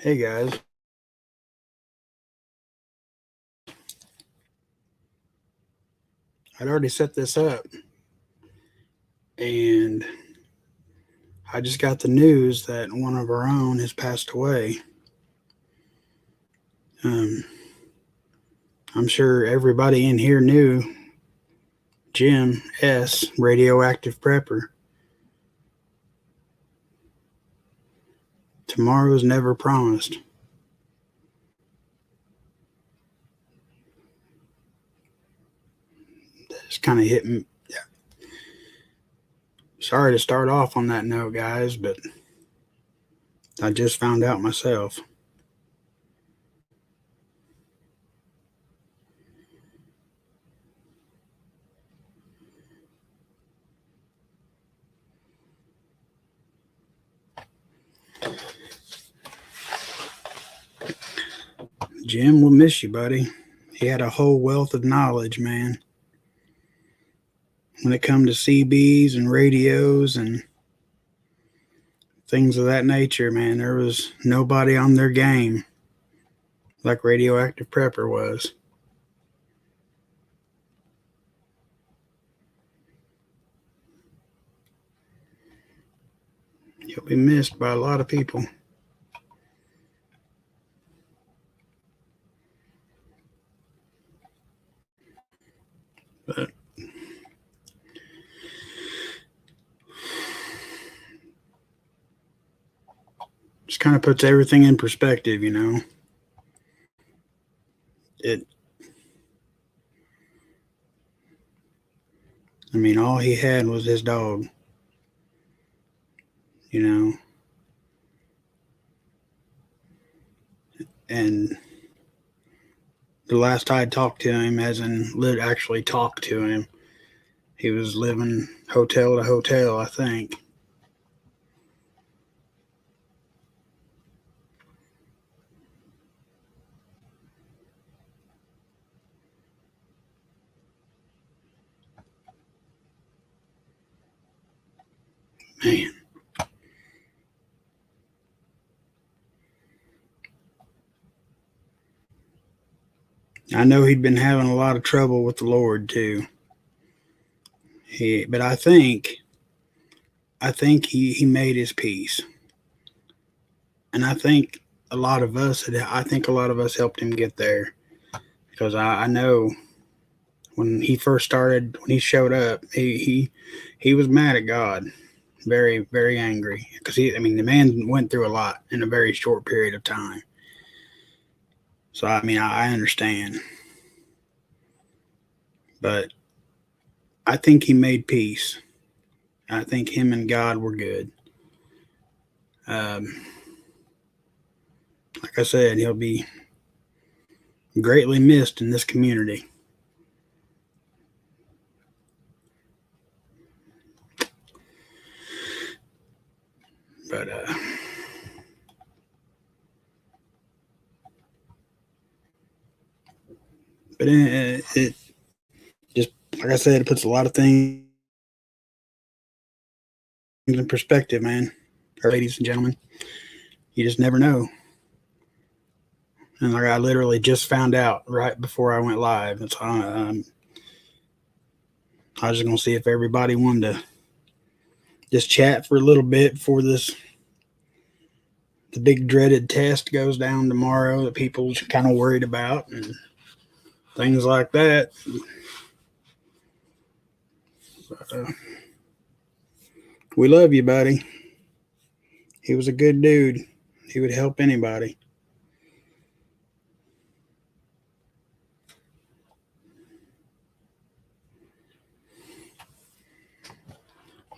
Hey guys, I'd already set this up and I just got the news that one of our own has passed away. Um, I'm sure everybody in here knew Jim S., radioactive prepper. Tomorrow's never promised. Just kind of hit me. Sorry to start off on that note, guys, but I just found out myself. Jim, we'll miss you, buddy. He had a whole wealth of knowledge, man. When it come to CBs and radios and things of that nature, man, there was nobody on their game like radioactive prepper was. He'll be missed by a lot of people. But just kind of puts everything in perspective, you know. It I mean, all he had was his dog, you know. And the last I talked to him, as in actually talked to him, he was living hotel to hotel, I think. Man, I know he'd been having a lot of trouble with the Lord too. But I think he made his peace, and I think a lot of us helped him get there because I know when he first started, when he showed up, he was mad at God, very very angry because I mean, the man went through a lot in a very short period of time. So I mean, I understand, but I think he made peace. I think him and God were good. Um, like I said, he'll be greatly missed in this community. But it just, like I said, it puts a lot of things in perspective, man. Or ladies and gentlemen, you just never know. And like I literally just found out right before I went live. I was just gonna see if everybody wanted to just chat for a little bit before the big dreaded test goes down tomorrow that people are kind of worried about and things like that. Uh, we love you, buddy. He was a good dude. He would help anybody.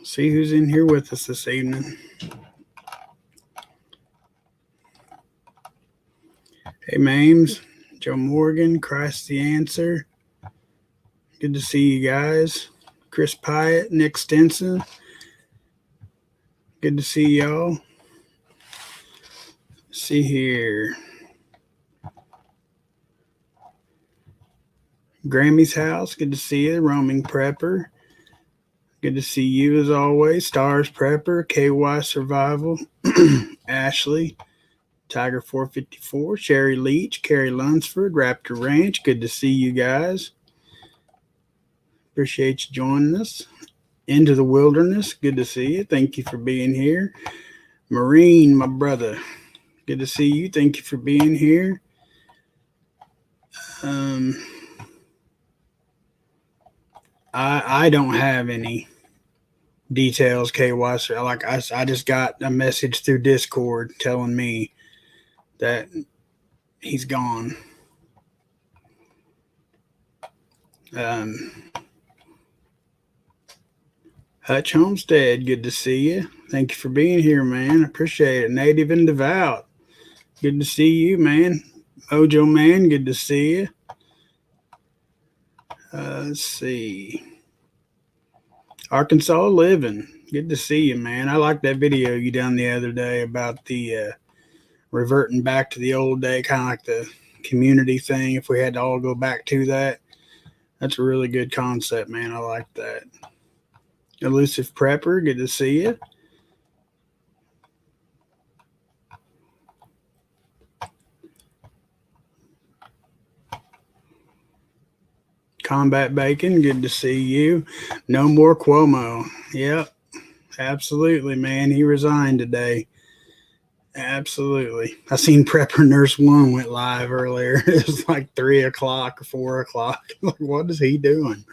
See who's in here with us this evening. Hey, Mames, Joe Morgan, Christ the Answer. Good to see you guys. Chris Pyatt, Nick Stinson. Good to see y'all. See here. Grammy's house. Good to see you. Roaming Prepper. Good to see you as always. Stars Prepper. KY Survival. Ashley. Tiger 454, Sherry Leach, Carrie Lunsford, Raptor Ranch. Good to see you guys. Appreciate you joining us. Into the Wilderness. Good to see you. Thank you for being here. Marine, my brother. Good to see you. Thank you for being here. I don't have any details, KY. So like I just got a message through Discord telling me that he's gone. Hutch Homestead, good to see you. Thank you for being here, man. Appreciate it. Native and Devout, good to see you, man. Mojo Man, good to see you. Let's see. Arkansas Living, good to see you, man. I like that video you done the other day about the reverting back to the old day, kind of like the community thing. If we had to all go back to that, that's a really good concept, man. I like that. Elusive Prepper, good to see you. Combat Bacon, good to see you. No more Cuomo. Yep, absolutely, man. He resigned today. Absolutely. I seen Prepper Nurse 1 went live earlier. It was like 3 o'clock or 4 o'clock. Like, what is he doing?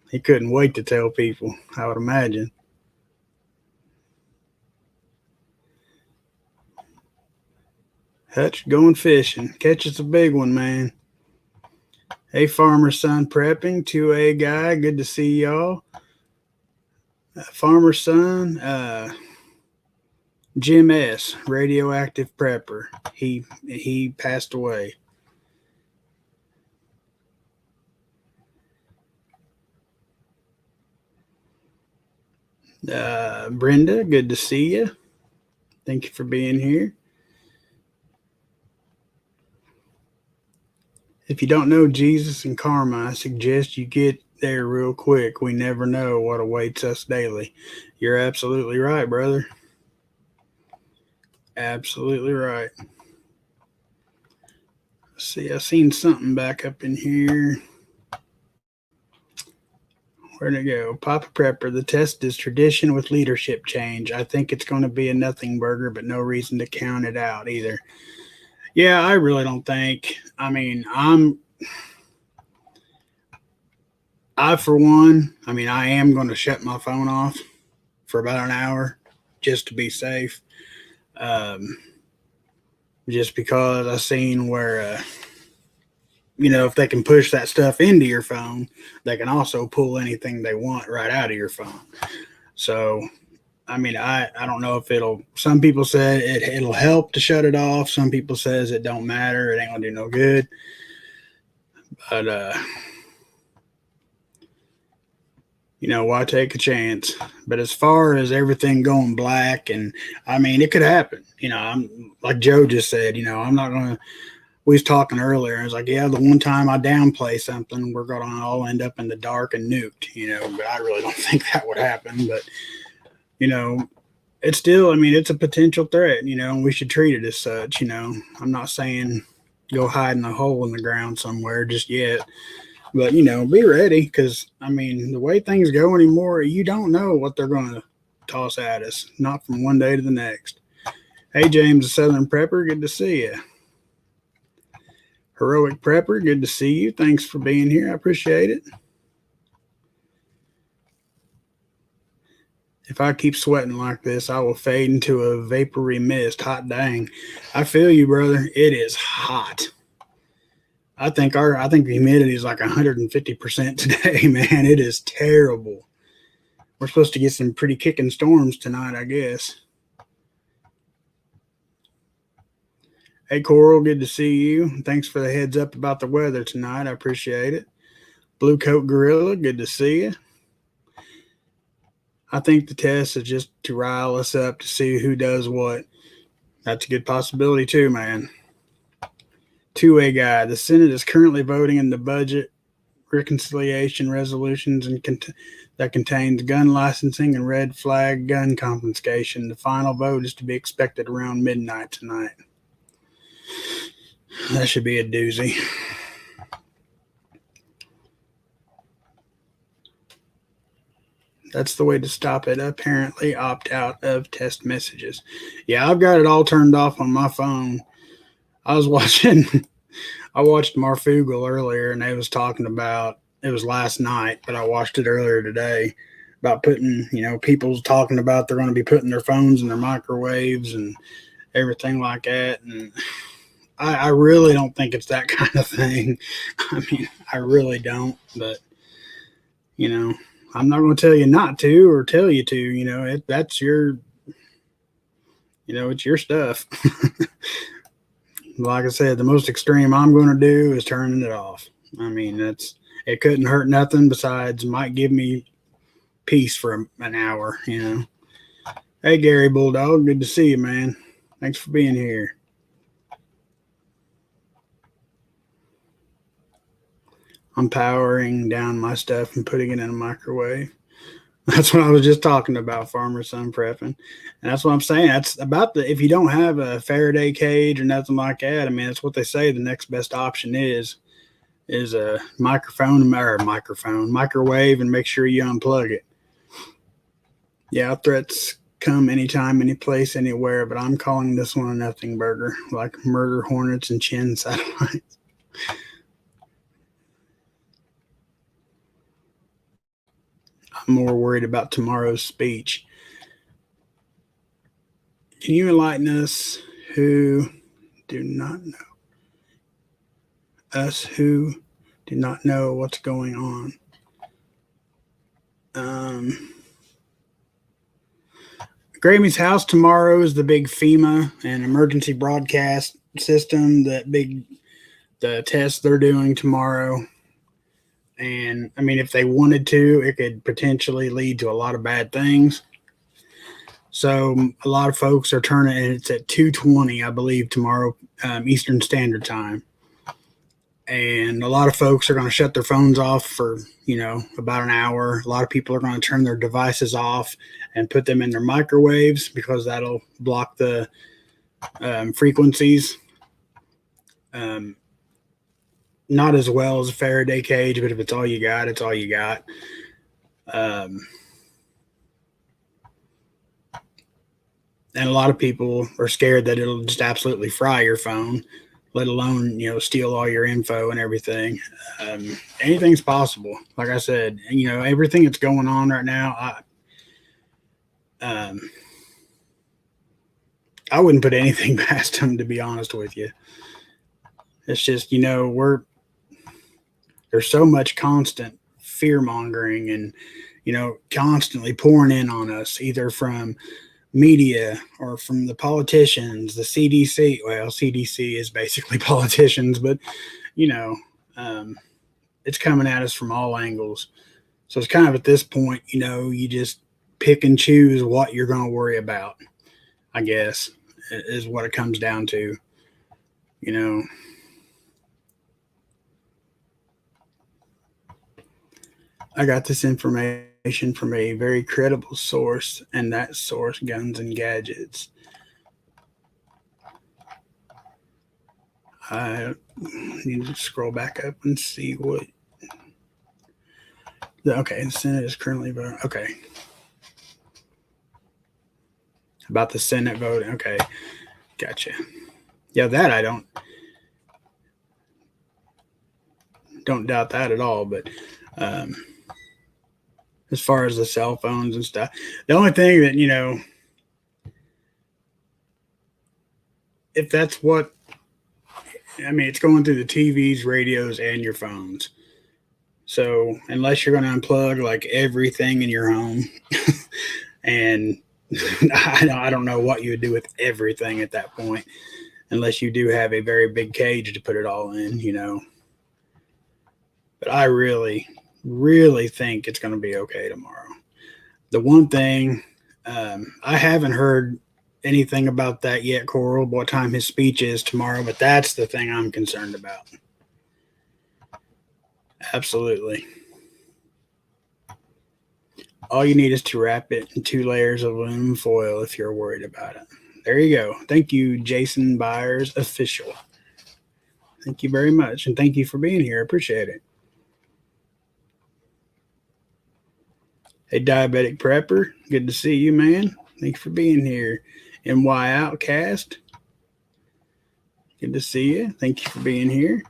He couldn't wait to tell people, I would imagine. Hutch going fishing. Catches a big one, man. Hey, Farmer Son Prepping, 2A guy. Good to see y'all. Farmer Son, Jim S., radioactive prepper. He passed away. Brenda, good to see you. Thank you for being here. If you don't know Jesus and karma, I suggest you get there real quick. We never know what awaits us daily. You're absolutely right, brother. Absolutely right. Let's see, I seen something back up in here. Where'd it go? Papa Prepper, the test is tradition with leadership change. I think it's going to be a nothing burger, but no reason to count it out either. Yeah, I really don't think. I mean, for one, I am going to shut my phone off for about an hour just to be safe. Just because I seen where, if they can push that stuff into your phone, they can also pull anything they want right out of your phone. So, I don't know if some people say it'll help to shut it off. Some people says it don't matter. It ain't gonna do no good. But, why take a chance? But as far as everything going black, and it could happen. I'm like Joe just said, I'm not going to, we was talking earlier. I was like, yeah, the one time I downplay something, we're going to all end up in the dark and nuked, but I really don't think that would happen. But, it's still, it's a potential threat, and we should treat it as such. I'm not saying go hide in a hole in the ground somewhere just yet. But, be ready because, the way things go anymore, you don't know what they're going to toss at us, not from one day to the next. Hey, James, the Southern Prepper, good to see you. Heroic Prepper, good to see you. Thanks for being here. I appreciate it. If I keep sweating like this, I will fade into a vapory mist. Hot dang. I feel you, brother. It is hot. I think the humidity is like 150% today, man. It is terrible. We're supposed to get some pretty kicking storms tonight, I guess. Hey, Coral, good to see you. Thanks for the heads up about the weather tonight. I appreciate it. Blue Coat Gorilla, good to see you. I think the test is just to rile us up to see who does what. That's a good possibility too, man. 2A guy. The Senate is currently voting in the budget reconciliation resolutions and that contains gun licensing and red flag gun confiscation. The final vote is to be expected around midnight tonight. That should be a doozy. That's the way to stop it. Apparently, opt out of test messages. Yeah, I've got it all turned off on my phone. I was watching, I watched Marfugal earlier, and they was talking about, it was last night, but I watched it earlier today, about putting, people talking about they're going to be putting their phones in their microwaves and everything like that. And I really don't think it's that kind of thing. I mean, I really don't, but, I'm not going to tell you not to or tell you to, that's your, it's your stuff. Like I said, the most extreme I'm going to do is turning it off. I mean, it couldn't hurt nothing besides might give me peace for an hour. Hey, Gary Bulldog, good to see you, man. Thanks for being here. I'm powering down my stuff and putting it in a microwave. That's what I was just talking about, farmer son prepping. And that's what I'm saying. That's about if you don't have a Faraday cage or nothing like that, I mean, that's what they say the next best option is a microwave, and make sure you unplug it. Yeah, threats come anytime, any place, anywhere, but I'm calling this one a nothing burger, like murder hornets and chin satellites. I'm more worried about tomorrow's speech. Can you enlighten us who do not know? Us who do not know what's going on. Gramy's house tomorrow is the big FEMA and emergency broadcast system, the test they're doing tomorrow. And I mean, if they wanted to, it could potentially lead to a lot of bad things. So a lot of folks are turning, and it's at 2:20, I believe, tomorrow, Eastern Standard Time. And a lot of folks are going to shut their phones off for, about an hour. A lot of people are going to turn their devices off and put them in their microwaves because that'll block the frequencies. Not as well as a Faraday cage, but if it's all you got, it's all you got. And a lot of people are scared that it'll just absolutely fry your phone, let alone, steal all your info and everything. Anything's possible. Like I said, everything that's going on right now, I wouldn't put anything past them, to be honest with you. It's just, there's so much constant fear mongering and, constantly pouring in on us, either from media or from the politicians, the CDC. Well, CDC is basically politicians, but, it's coming at us from all angles. So it's kind of at this point, you just pick and choose what you're going to worry about, I guess, is what it comes down to. I got this information from a very credible source, and that source, Guns and Gadgets. I need to scroll back up and see what. Okay, the Senate is currently voting. Okay. About the Senate voting. Okay, gotcha. Yeah, that I don't doubt that at all. But as far as the cell phones and stuff, the only thing that if that's what, I mean, it's going through the TVs, radios, and your phones. So unless you're going to unplug like everything in your home, and I don't know what you would do with everything at that point, unless you do have a very big cage to put it all in. But I really, really think it's going to be okay tomorrow. The one thing, I haven't heard anything about that yet, Coral, what time his speech is tomorrow, but that's the thing I'm concerned about. Absolutely. All you need is to wrap it in 2 layers of aluminum foil if you're worried about it. There you go. Thank you, Jason Byers Official. Thank you very much. And thank you for being here. I appreciate it. Hey, Diabetic Prepper. Good to see you, man. Thank you for being here. MY Outcast. Good to see you. Thank you for being here.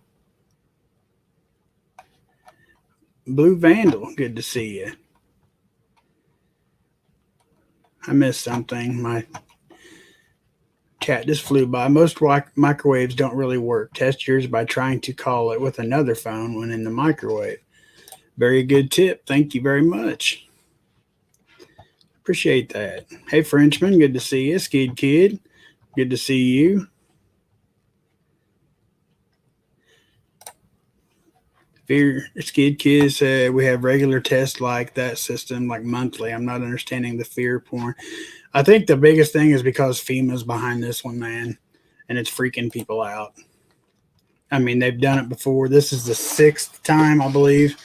Blue Vandal. Good to see you. I missed something. My chat just flew by. Most microwaves don't really work. Test yours by trying to call it with another phone when in the microwave. Very good tip. Thank you very much. Appreciate that. Hey, Frenchman. Good to see you. Skid Kid. Good to see you. Fear Skid Kid said we have regular tests like that system, like monthly. I'm not understanding the fear porn. I think the biggest thing is because FEMA's behind this one, man, and it's freaking people out. I mean, they've done it before. This is the 6th time, I believe,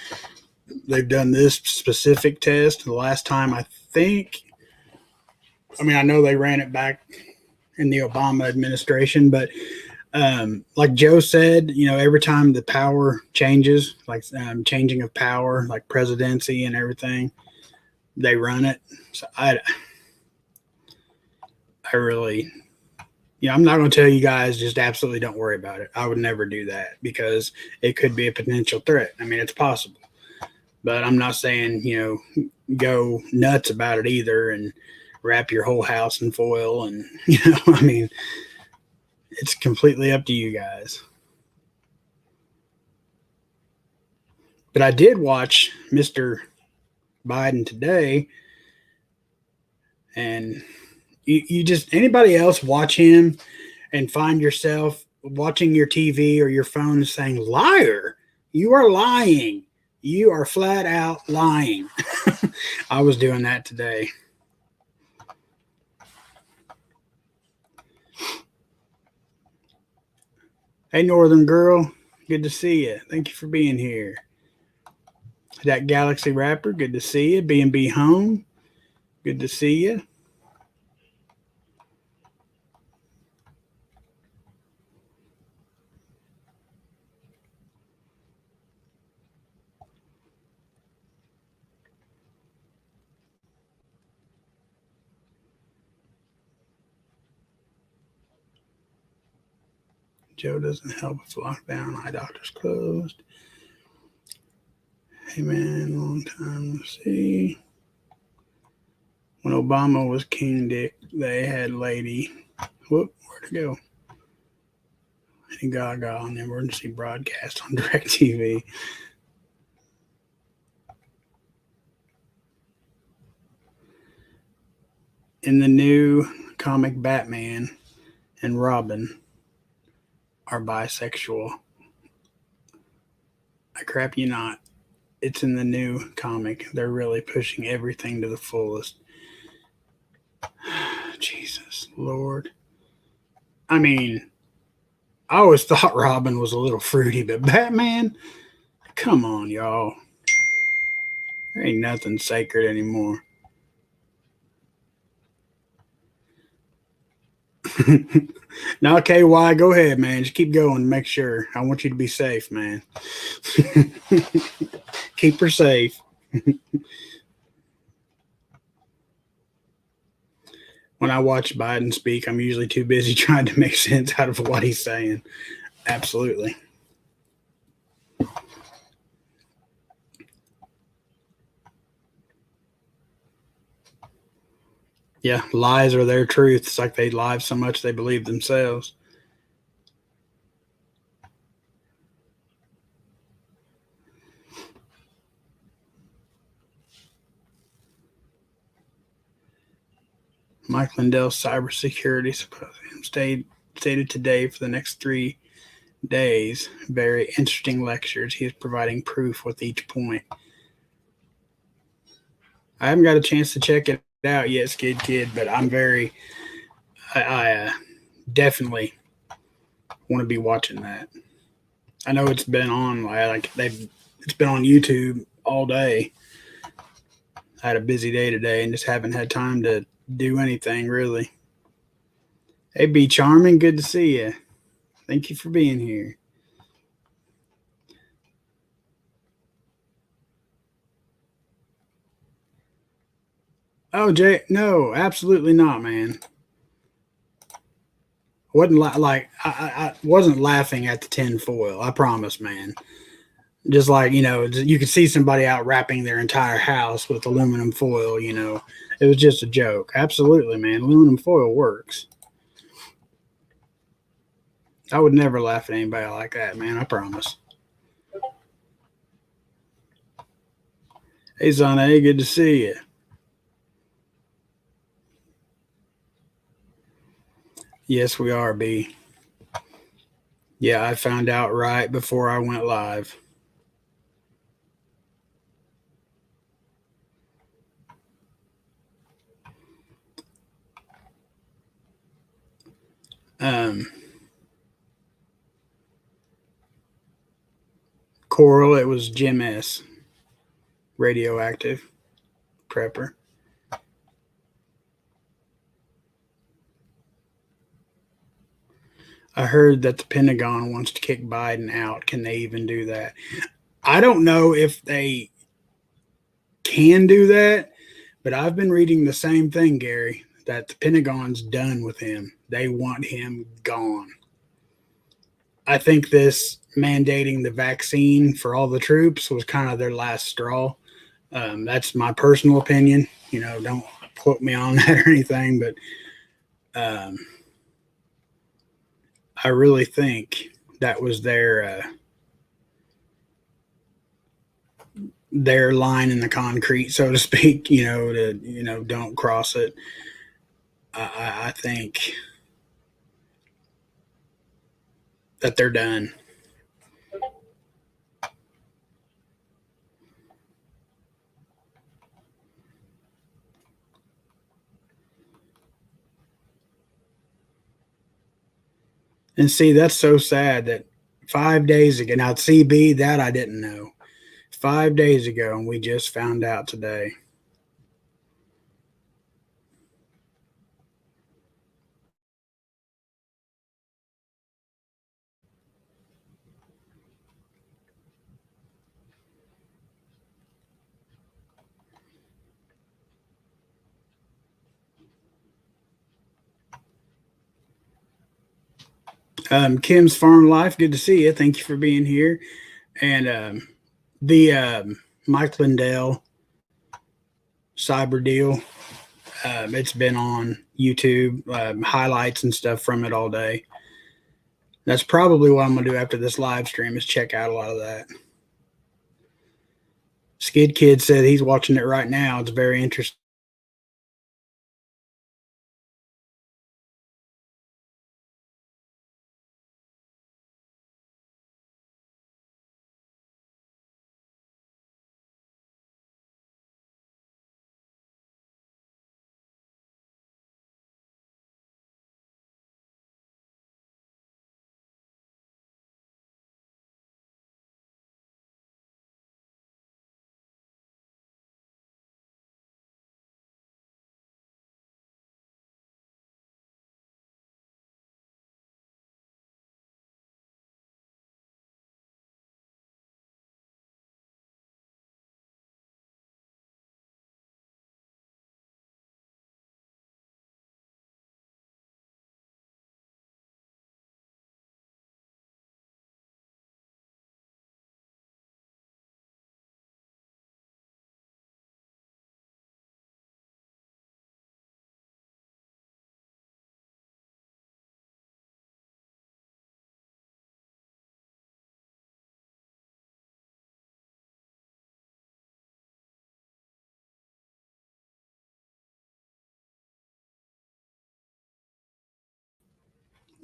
they've done this specific test. The last time, I know they ran it back in the Obama administration, but like Joe said, every time the power changes, like changing of power, like presidency and everything, they run it. So I really, I'm not going to tell you guys just absolutely don't worry about it. I would never do that because it could be a potential threat. I mean, it's possible, but I'm not saying, go nuts about it either and wrap your whole house in foil. And, it's completely up to you guys. But I did watch Mr. Biden today, and you just, anybody else watch him and find yourself watching your TV or your phone saying, liar, you are lying. You are flat out lying. I was doing that today. Hey, Northern Girl. Good to see you. Thank you for being here. That Galaxy Rapper. Good to see you. B&B Home. Good to see you. Joe doesn't help with lockdown. Eye doctor's closed. Hey, man, long time to see. When Obama was King Dick, they had Lady. Whoop, where'd it go? Lady Gaga on the emergency broadcast on DirecTV. In the new comic, Batman and Robin are bisexual. I crap you not. It's in the new comic. They're really pushing everything to the fullest. Jesus Lord. I mean, I always thought Robin was a little fruity, but Batman? Come on, y'all. There ain't nothing sacred anymore. Now, KY, go ahead, man. Just keep going. Make sure. I want you to be safe, man. Keep her safe. When I watch Biden speak, I'm usually too busy trying to make sense out of what he's saying. Absolutely. Yeah, lies are their truth. It's like they lie so much they believe themselves. Mike Lindell's cybersecurity stated today for the next 3 days. Very interesting lectures. He is providing proof with each point. I haven't got a chance to check it out yet, Skid Kid, but I definitely want to be watching that. I know it's been on it's been on YouTube all day. I had a busy day today and just haven't had time to do anything really. Hey, B Charming, good to see you. Thank you for being here. Oh, Jay, no, absolutely not, man. Wasn't like I wasn't laughing at the tin foil. I promise, man. Just like you could see somebody out wrapping their entire house with aluminum foil. It was just a joke. Absolutely, man. Aluminum foil works. I would never laugh at anybody like that, man. I promise. Hey, son, hey, good to see you. Yes, we are, B. Yeah, I found out right before I went live. Um, Coral, it was Jim S. Radioactive prepper. I heard that the Pentagon wants to kick Biden out. Can they even do that? I don't know if they can do that, but I've been reading the same thing, Gary, that the Pentagon's done with him. They want him gone. I think this mandating the vaccine for all the troops was kind of their last straw. That's my personal opinion. Don't quote me on that or anything, but um, I really think that was their line in the concrete, so to speak. To don't cross it. I think that they're done. And see, that's so sad that 5 days ago. Now, CB, that I didn't know. 5 days ago, and we just found out today. Kim's Farm Life, good to see you. Thank you for being here. And the Mike Lindell cyber deal, it's been on YouTube, highlights and stuff from it all day. That's probably what I'm going to do after this live stream is check out a lot of that. Skid Kid said he's watching it right now. It's very interesting.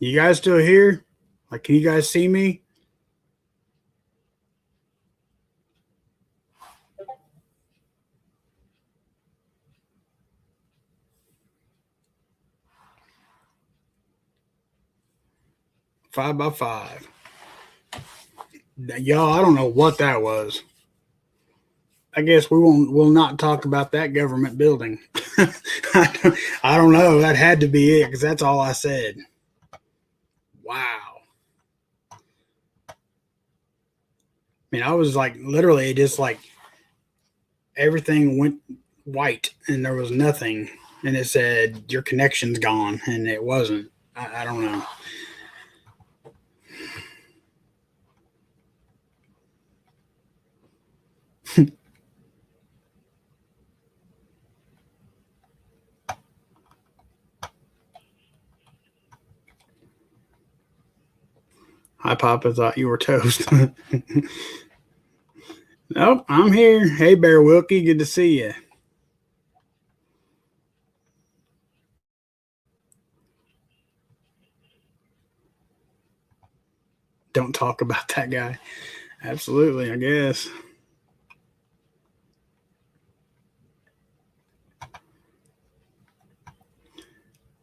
You guys still here? Like, can you guys see me? Five by five. Y'all, I don't know what that was. I guess we won't. We'll not talk about that government building. I don't know. That had to be it because that's all I said. Wow. I mean, I was like literally just like everything went white and there was nothing, and it said your connection's gone, and it wasn't. I don't know. Hi, Papa. Thought you were toast. Nope, I'm here. Hey, Bear Wilkie. Good to see you. Don't talk about that guy. Absolutely, I guess.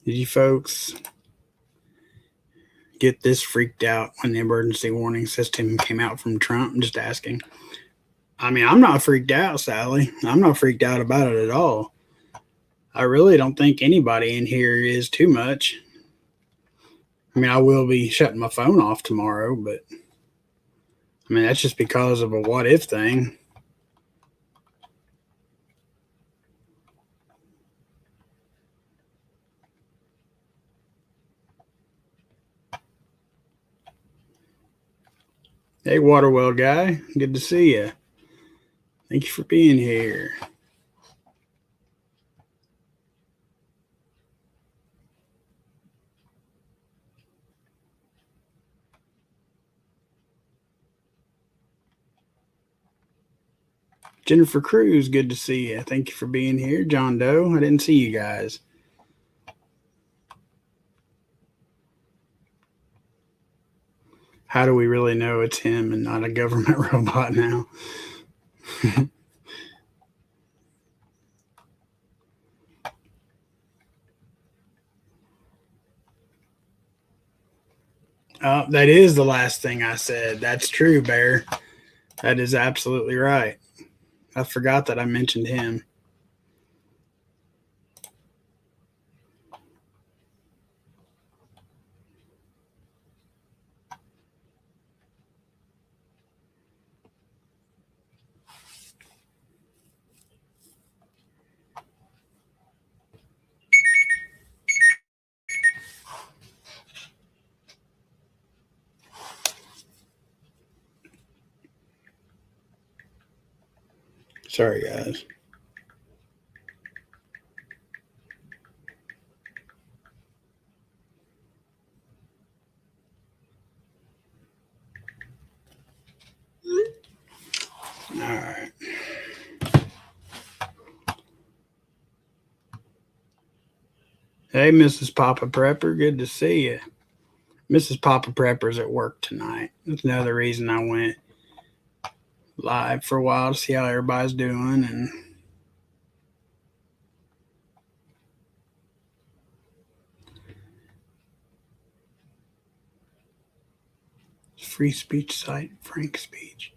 Did you folks get this freaked out when the emergency warning system came out from Trump? I'm just asking. I mean, I'm not freaked out, Sally. I'm not freaked out about it at all. I really don't think anybody in here is too much. I mean, I will be shutting my phone off tomorrow, but I mean, that's just because of a what if thing. Hey, Waterwell guy. Good to see you. Thank you for being here. Jennifer Cruz, good to see you. Thank you for being here. John Doe, I didn't see you guys. How do we really know it's him and not a government robot now? That is the last thing I said. That's true, Bear. That is absolutely right. I forgot that I mentioned him. Sorry, guys. All right. Hey, Mrs. Papa Prepper. Good to see you. Mrs. Papa Prepper's at work tonight. That's another reason I went live for a while to see how everybody's doing and free speech site, Frank Speech.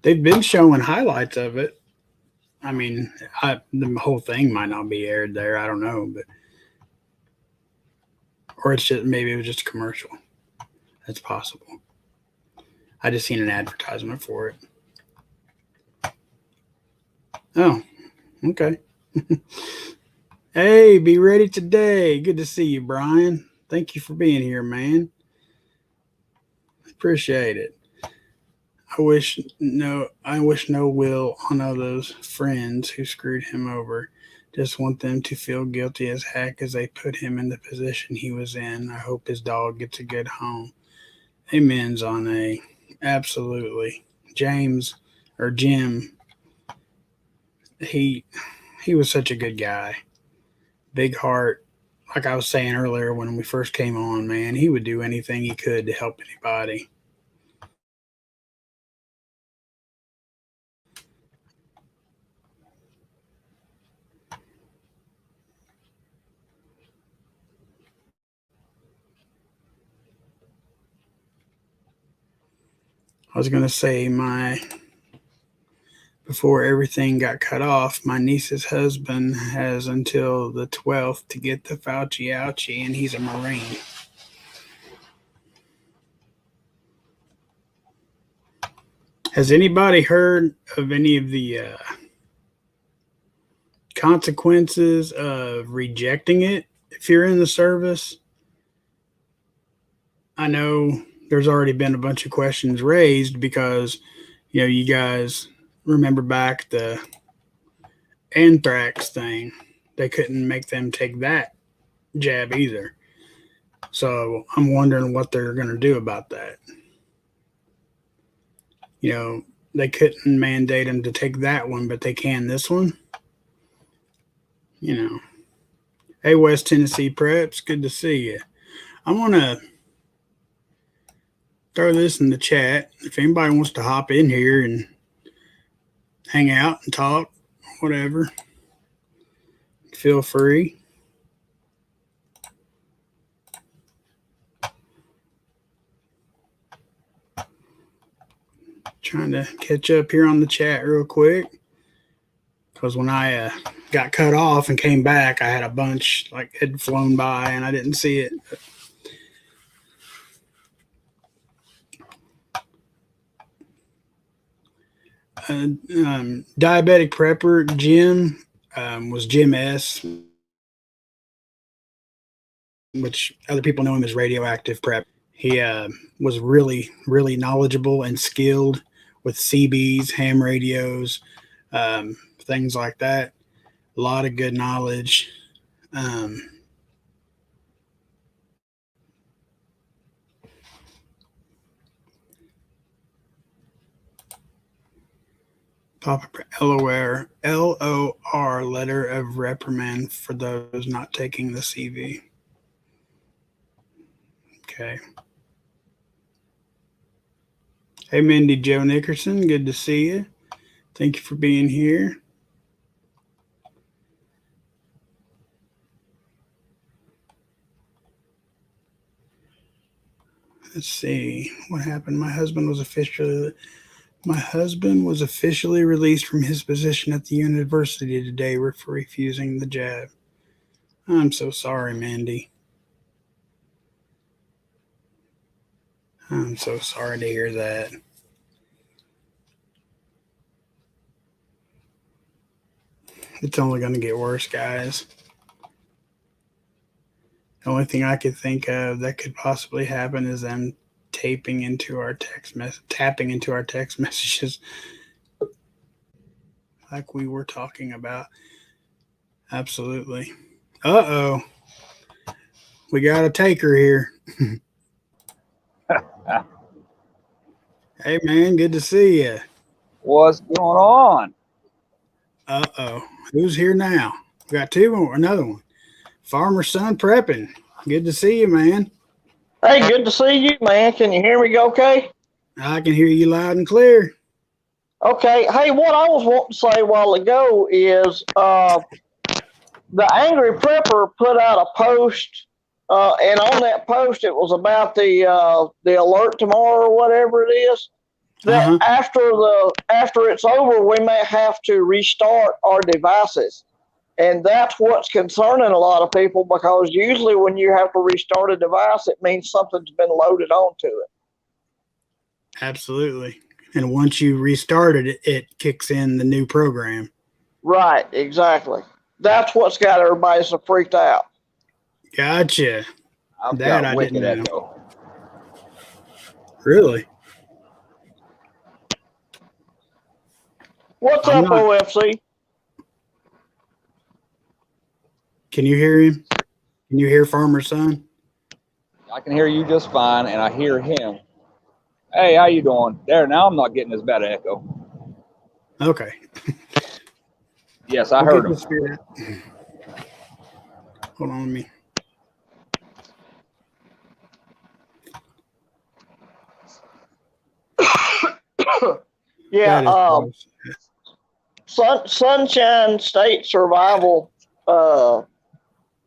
They've been showing highlights of it. I mean, the whole thing might not be aired there. I don't know, but or it's just maybe it was just a commercial. That's possible. I just seen an advertisement for it. Oh, okay. Hey, be ready today. Good to see you, Brian. Thank you for being here, man. Appreciate it. I wish no will on all those friends who screwed him over. Just want them to feel guilty as heck as they put him in the position he was in. I hope his dog gets a good home. Amen's on a absolutely. James or Jim, he he was such a good guy. Big heart. Like I was saying earlier when we first came on, man, he would do anything he could to help anybody. I was gonna say my before everything got cut off, my niece's husband has until the 12th to get the Fauci ouchie, and he's a Marine. Has anybody heard of any of the consequences of rejecting it if you're in the service? I know there's already been a bunch of questions raised because, you guys remember back the anthrax thing. They couldn't make them take that jab either. So I'm wondering what they're going to do about that. They couldn't mandate them to take that one, but they can this one. Hey, West Tennessee Preps, good to see you. I want to throw this in the chat. If anybody wants to hop in here and hang out and talk, whatever, feel free. Trying to catch up here on the chat real quick, because when I got cut off and came back, I had a bunch had flown by and I didn't see it. Diabetic prepper Jim was Jim S., which other people know him as radioactive prep. He was really, really knowledgeable and skilled with CBs, ham radios, things like that. A lot of good knowledge. LOR letter of reprimand for those not taking the CV. Okay. Hey, Mindy Joe Nickerson, good to see you. Thank you for being here. Let's see what happened. My husband was officially released from his position at the university today for refusing the jab. I'm so sorry, Mandy. I'm so sorry to hear that. It's only going to get worse, guys. The only thing I could think of that could possibly happen is them tapping into our text messages like we were talking about. Absolutely. Uh-oh. We got a taker here. Hey, man, good to see you. What's going on? Uh-oh. Who's here now? We got two more. Another one. Farmer Son Prepping. Good to see you, man. Hey, good to see you, man. Can you hear me okay? I can hear you loud and clear. Okay. Hey, what I was wanting to say a while ago is the Angry Prepper put out a post, and on that post it was about the alert tomorrow or whatever it is. That after it's over, we may have to restart our devices. And that's what's concerning a lot of people, because usually when you have to restart a device, it means something's been loaded onto it. Absolutely. And once you restart it, it kicks in the new program. Right, exactly. That's what's got everybody so freaked out. Gotcha. I've that got I wicked didn't know. echo. Really? What's up, OFC? Can you hear him? Can you hear Farmer Son? I can hear you just fine, and I hear him. Hey, how you doing? There, now I'm not getting as bad an echo. Okay. Yes, I heard him. Hold on, me. Yeah, Sunshine State Survival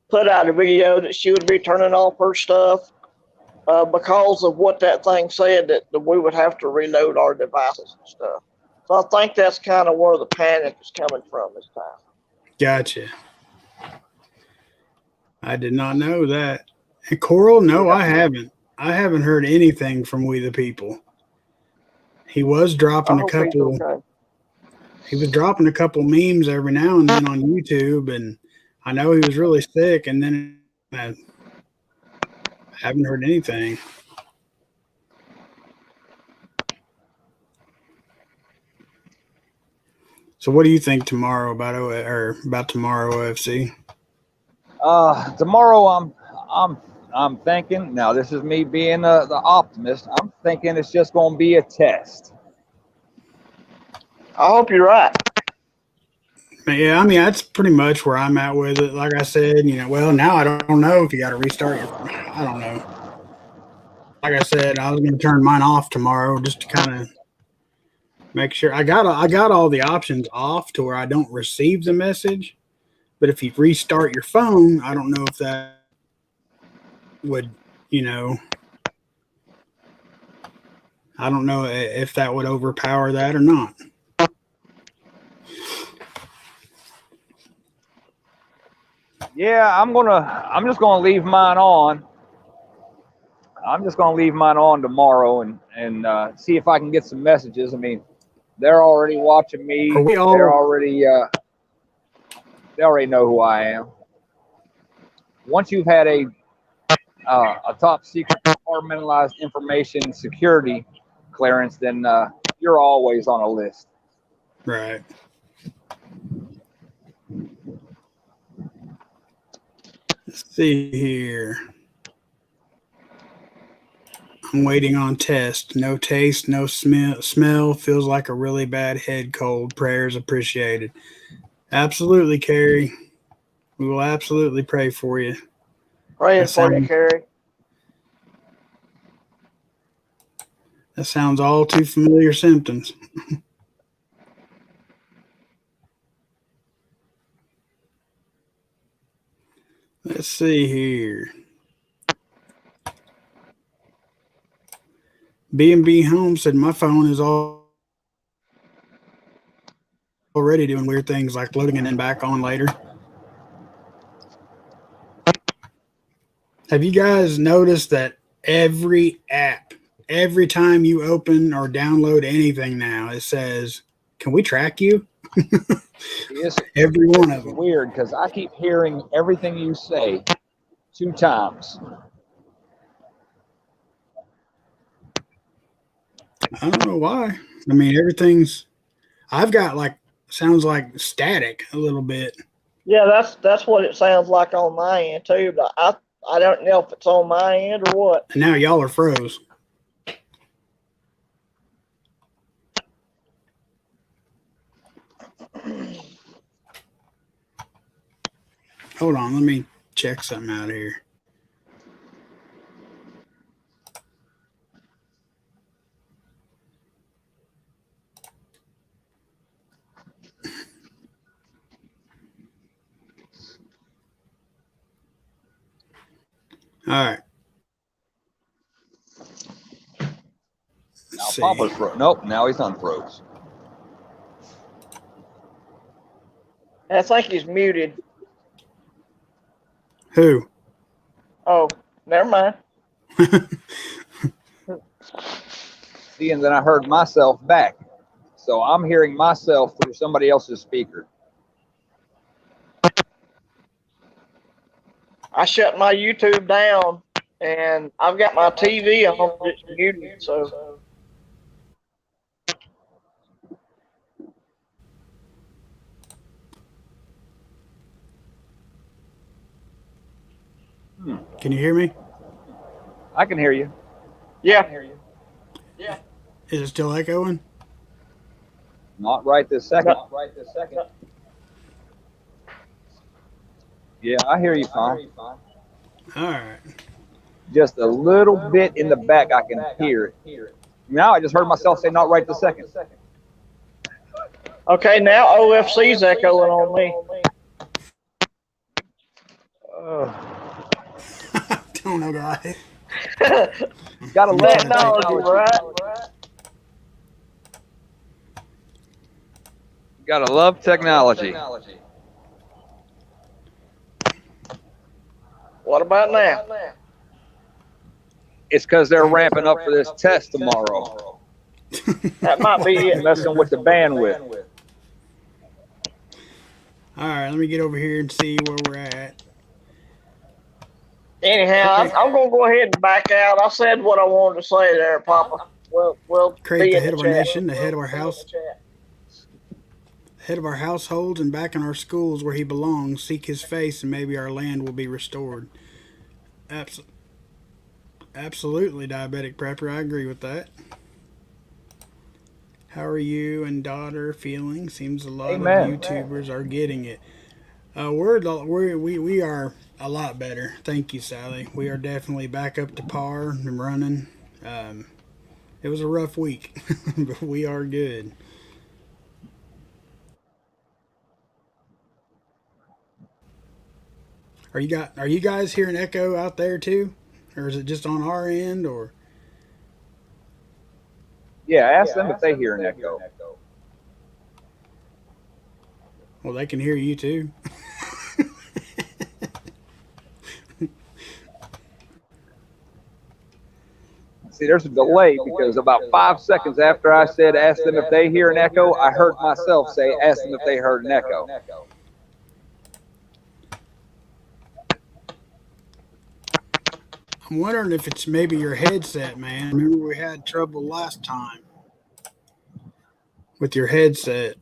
put out a video that she would be turning off her stuff because of what that thing said, that we would have to reload our devices and stuff. So I think that's kind of where the panic is coming from this time. Gotcha. I did not know that. And Coral, no, Yeah. I haven't. I haven't heard anything from We the People. He was I dropping a hope he's couple. okay. He was dropping a couple memes every now and then on YouTube, and I know he was really sick. And then I haven't heard anything. So, what do you think tomorrow about tomorrow OFC? Tomorrow I'm thinking. Now this is me being the optimist. I'm thinking it's just going to be a test. I hope you're right. Yeah, I mean that's pretty much where I'm at with it. Like I said, well now I don't know if you got to restart your. I don't know. Like I said, I was going to turn mine off tomorrow just to kind of make sure I got all the options off to where I don't receive the message. But if you restart your phone, I don't know if that would, I don't know if that would overpower that or not. Yeah, I'm just gonna leave mine on. I'm just gonna leave mine on tomorrow and see if I can get some messages. I mean, they're already watching me. Are we all? They already know who I am. Once you've had a top secret compartmentalized information security clearance, then you're always on a list. Right. Let's see here. I'm waiting on test. No taste, no smell. Feels like a really bad head cold. Prayers appreciated. Absolutely, Carrie. We will absolutely pray for you. Praying for you, Carrie. That sounds all too familiar symptoms. Let's see here. B&B Home said my phone is already doing weird things like loading and then back on later. Have you guys noticed that every app, every time you open or download anything now, it says, "Can we track you?" Every one of them. Weird, because I keep hearing everything you say 2 times. I don't know why. I mean, I've got sounds like static a little bit. Yeah, that's what it sounds like on my end too, but I don't know if it's on my end or what. And now y'all are froze. Hold on, let me check something out here. All right. Now Papa's froze. Nope, now he's unfroze. I think he's muted. Who? Oh, never mind. See, and then I heard myself back. So I'm hearing myself through somebody else's speaker. I shut my YouTube down, and I've got my TV on, it's muted, so. Can you hear me? I can hear you. Yeah. Yeah. Is it still echoing? Not right this second. Not right this second. Yeah, I hear you fine. All right. Just a little bit in the back, I can hear it. Now I just heard myself say not right this second. Okay, now OFC's echoing on me. Don't know, guys. Gotta love technology, right? Gotta love technology. What about now? It's because they're ramping up for this test tomorrow. That might be it. Messing with the bandwidth. All right, let me get over here and see where we're at. Anyhow, I'm going to go ahead and back out. I said what I wanted to say there, Papa. We'll Create be the in head the of our chat. nation, the head of our house, head of our households, and back in our schools where he belongs. Seek his face, and maybe our land will be restored. Absolutely, diabetic prepper. I agree with that. How are you and daughter feeling? Seems a lot Amen. of YouTubers are getting it. We are a lot better. Thank you, Sally. We are definitely back up to par and running. It was a rough week, but we are good. Are you guys hearing echo out there too, or is it just on our end? Or Yeah, ask them if they hear an echo. well, they can hear you too. See, there's a delay because about 5 seconds after I said ask them if they hear an echo, I heard myself say ask them if they heard an echo. I'm wondering if it's maybe your headset, man. Remember we had trouble last time with your headset.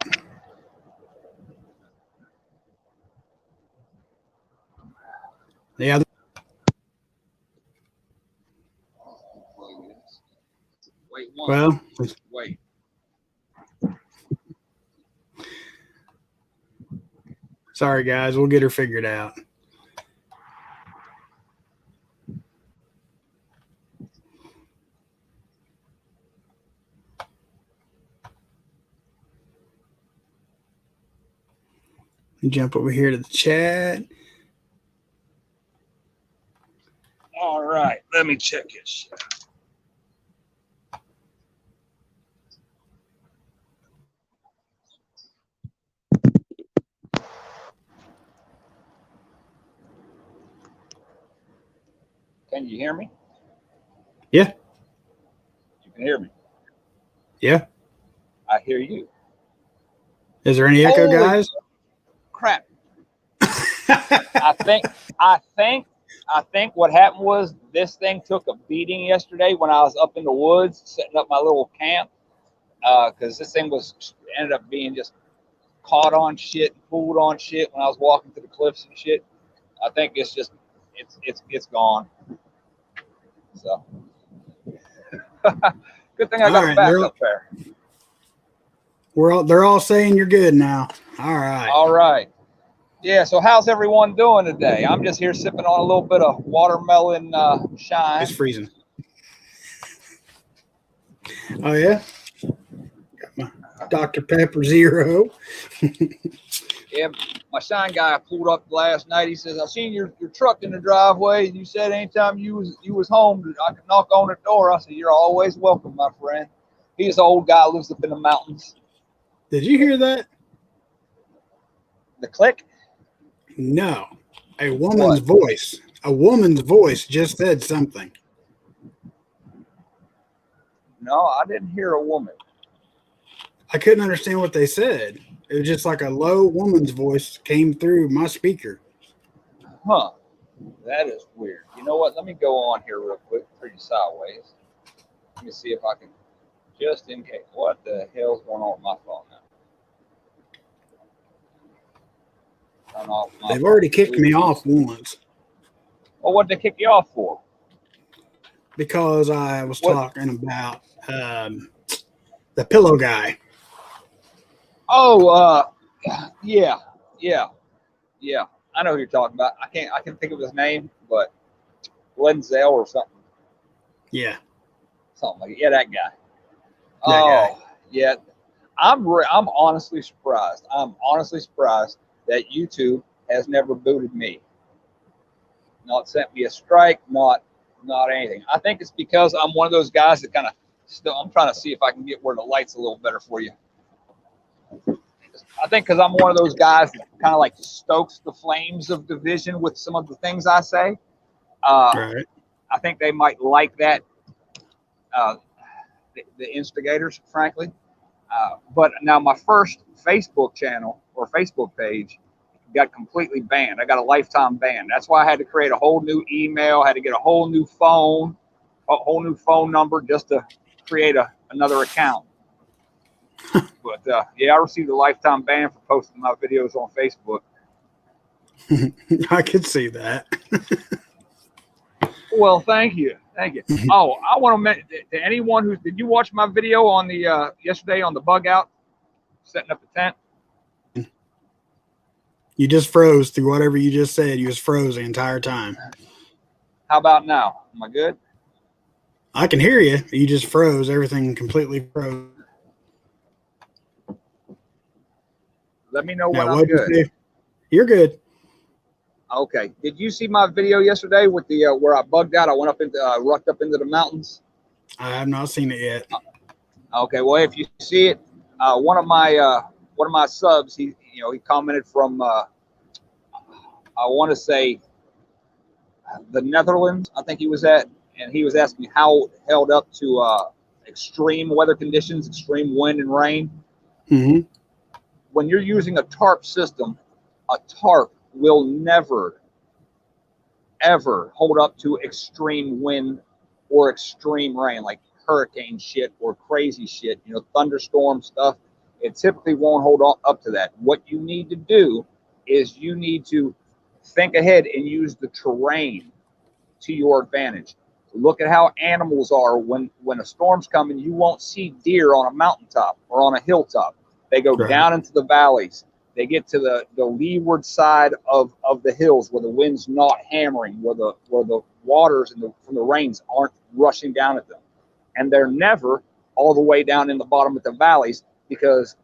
Yeah. Well, wait. Sorry, guys. We'll get her figured out. Jump over here to the chat. All right, let me check it. Can you hear me? Yeah. You can hear me. Yeah. I hear you. Is there any echo, Holy guys? Crap. I think what happened was this thing took a beating yesterday when I was up in the woods setting up my little camp. Because this thing ended up being just caught on shit, pulled on shit when I was walking to the cliffs and shit. I think it's just it's gone. So good thing I got a backup there. They're all saying you're good now. All right. All right. Yeah, so how's everyone doing today? I'm just here sipping on a little bit of watermelon shine. It's freezing. Oh, yeah? Got my Dr. Pepper Zero. Yeah, my shine guy pulled up last night. He says, I seen your truck in the driveway, and you said anytime you was home, I could knock on the door. I said, you're always welcome, my friend. He's an old guy, lives up in the mountains. Did you hear that? The click? No. A woman's voice. A woman's voice just said something. No, I didn't hear a woman. I couldn't understand what they said. It was just like a low woman's voice came through my speaker. Huh. That is weird. You know what? Let me go on here real quick, pretty sideways. Let me see if I can, just in case. What the hell's going on with my phone now? Turn off my They've already kicked me off once. Well, what'd they kick you off for? Because I was talking about the pillow guy. Oh, yeah. I know who you're talking about. I can think of his name, but Lenzel or something. Yeah. Something like it. Yeah, that guy. Guy. Yeah. I'm honestly surprised. I'm honestly surprised that YouTube has never booted me. Not sent me a strike, not anything. I think it's because I'm one of those guys that kind of still, I'm trying to see if I can get where the light's a little better for you. I think because I'm one of those guys that kind of like stokes the flames of division with some of the things I say. Right. I think they might like that, the instigators, frankly. But now my first Facebook channel or Facebook page got completely banned. I got a lifetime ban. That's why I had to create a whole new email, had to get a whole new phone number just to create another account. But yeah, I received a lifetime ban for posting my videos on Facebook. I could see that. Well, thank you. Oh, I want to mention to anyone did you watch my video on the yesterday on the bug out, setting up the tent? You just froze through whatever you just said. You just froze the entire time. How about now? Am I good? I can hear you. You just froze. Everything completely froze. Let me know Now, when I'm good. You're good. Okay. Did you see my video yesterday with the where I bugged out? I went up into rucked up into the mountains. I have not seen it yet. Okay. Well, if you see it, one of my subs, he commented from I want to say the Netherlands. I think he was at, and he was asking how it held up to extreme weather conditions, extreme wind and rain. Mm-hmm. When you're using a tarp system, a tarp will never, ever hold up to extreme wind or extreme rain, like hurricane shit or crazy shit, thunderstorm stuff. It typically won't hold up to that. What you need to do is you need to think ahead and use the terrain to your advantage. Look at how animals are when a storm's coming. You won't see deer on a mountaintop or on a hilltop. They go down into the valleys. They get to the leeward side of the hills where the wind's not hammering, where the waters from the rains aren't rushing down at them. And they're never all the way down in the bottom of the valleys because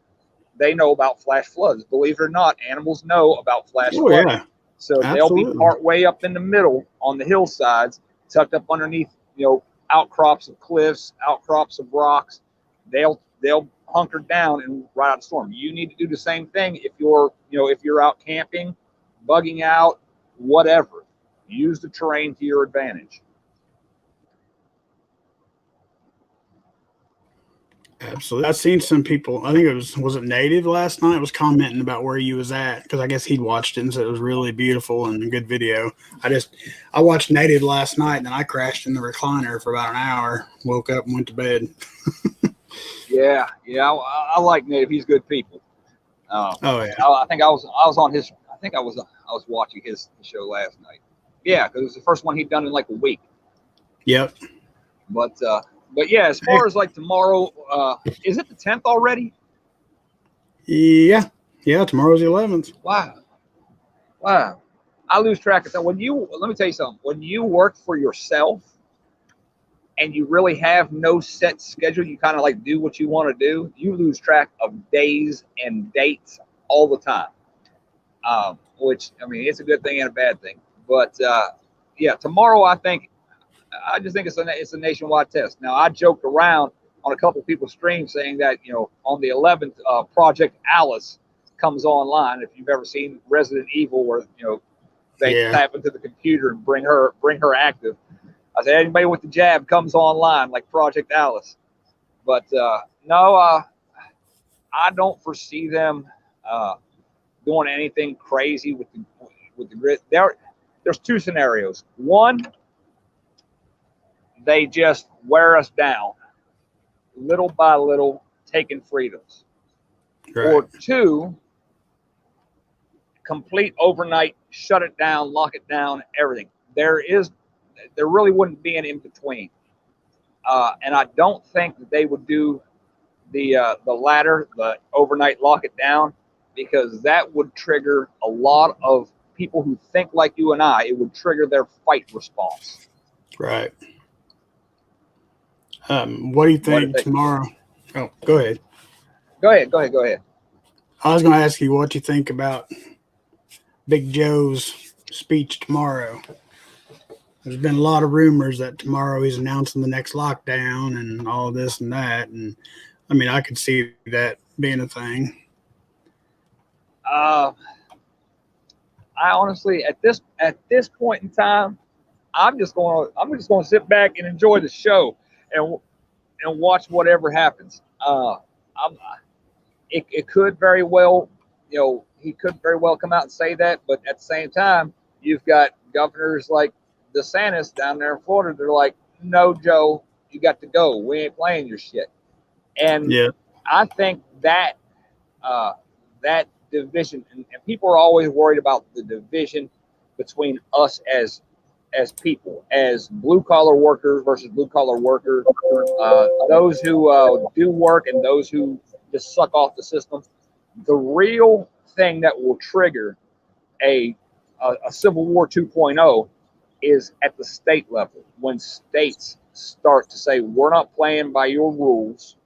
they know about flash floods. Believe it or not, animals know about flash floods. Yeah. So Absolutely. They'll be part way up in the middle on the hillsides, tucked up underneath, outcrops of cliffs, outcrops of rocks. They'll hunker down and ride out the storm. You need to do the same thing if you're out camping, bugging out, whatever. Use the terrain to your advantage. Absolutely. I've seen some people, I think was it Native last night, was commenting about where you was at because I guess he'd watched it and said it was really beautiful and a good video. I watched Native last night and then I crashed in the recliner for about an hour, woke up and went to bed. Yeah, I like Native. He's good people. Oh yeah. I think I was on his. I think I was watching his show last night. Yeah, because it was the first one he'd done in like a week. Yep. But yeah, as far as like tomorrow, is it the 10th already? Yeah, tomorrow's the 11th. Wow. I lose track of that. Let me tell you something. When you work for yourself and you really have no set schedule, you kind of like do what you want to do, you lose track of days and dates all the time. Which, I mean, it's a good thing and a bad thing. But yeah, tomorrow I just think it's a nationwide test. Now, I joked around on a couple of people's streams saying that, on the 11th, Project Alice comes online. If you've ever seen Resident Evil, where, they tap into the computer and bring her active. I said, anybody with the jab comes online like Project Alice. But no, I don't foresee them doing anything crazy with the grid. There's two scenarios. One, they just wear us down little by little, taking freedoms. Right. Or two, complete overnight, shut it down, lock it down, everything. There really wouldn't be an in-between. And I don't think that they would do the latter, the overnight lock it down, because that would trigger a lot of people who think like you and I. It would trigger their fight response. Right. What do you think tomorrow? Oh, go ahead. Go ahead. I was going to ask you what you think about Big Joe's speech tomorrow. There's been a lot of rumors that tomorrow he's announcing the next lockdown and all this and that. And I mean, I could see that being a thing. I honestly, at this point in time, I'm just going to sit back and enjoy the show and watch whatever happens. I'm, it could very well, he could very well come out and say that, but at the same time, you've got governors like DeSantis down there in Florida. They're like, no, Joe, you got to go. We ain't playing your shit. And Yeah. I think that that division, and people are always worried about the division between us as people, as blue collar workers versus blue collar workers, those who do work and those who just suck off the system. The real thing that will trigger a Civil War 2.0 is at the state level, when states start to say, we're not playing by your rules.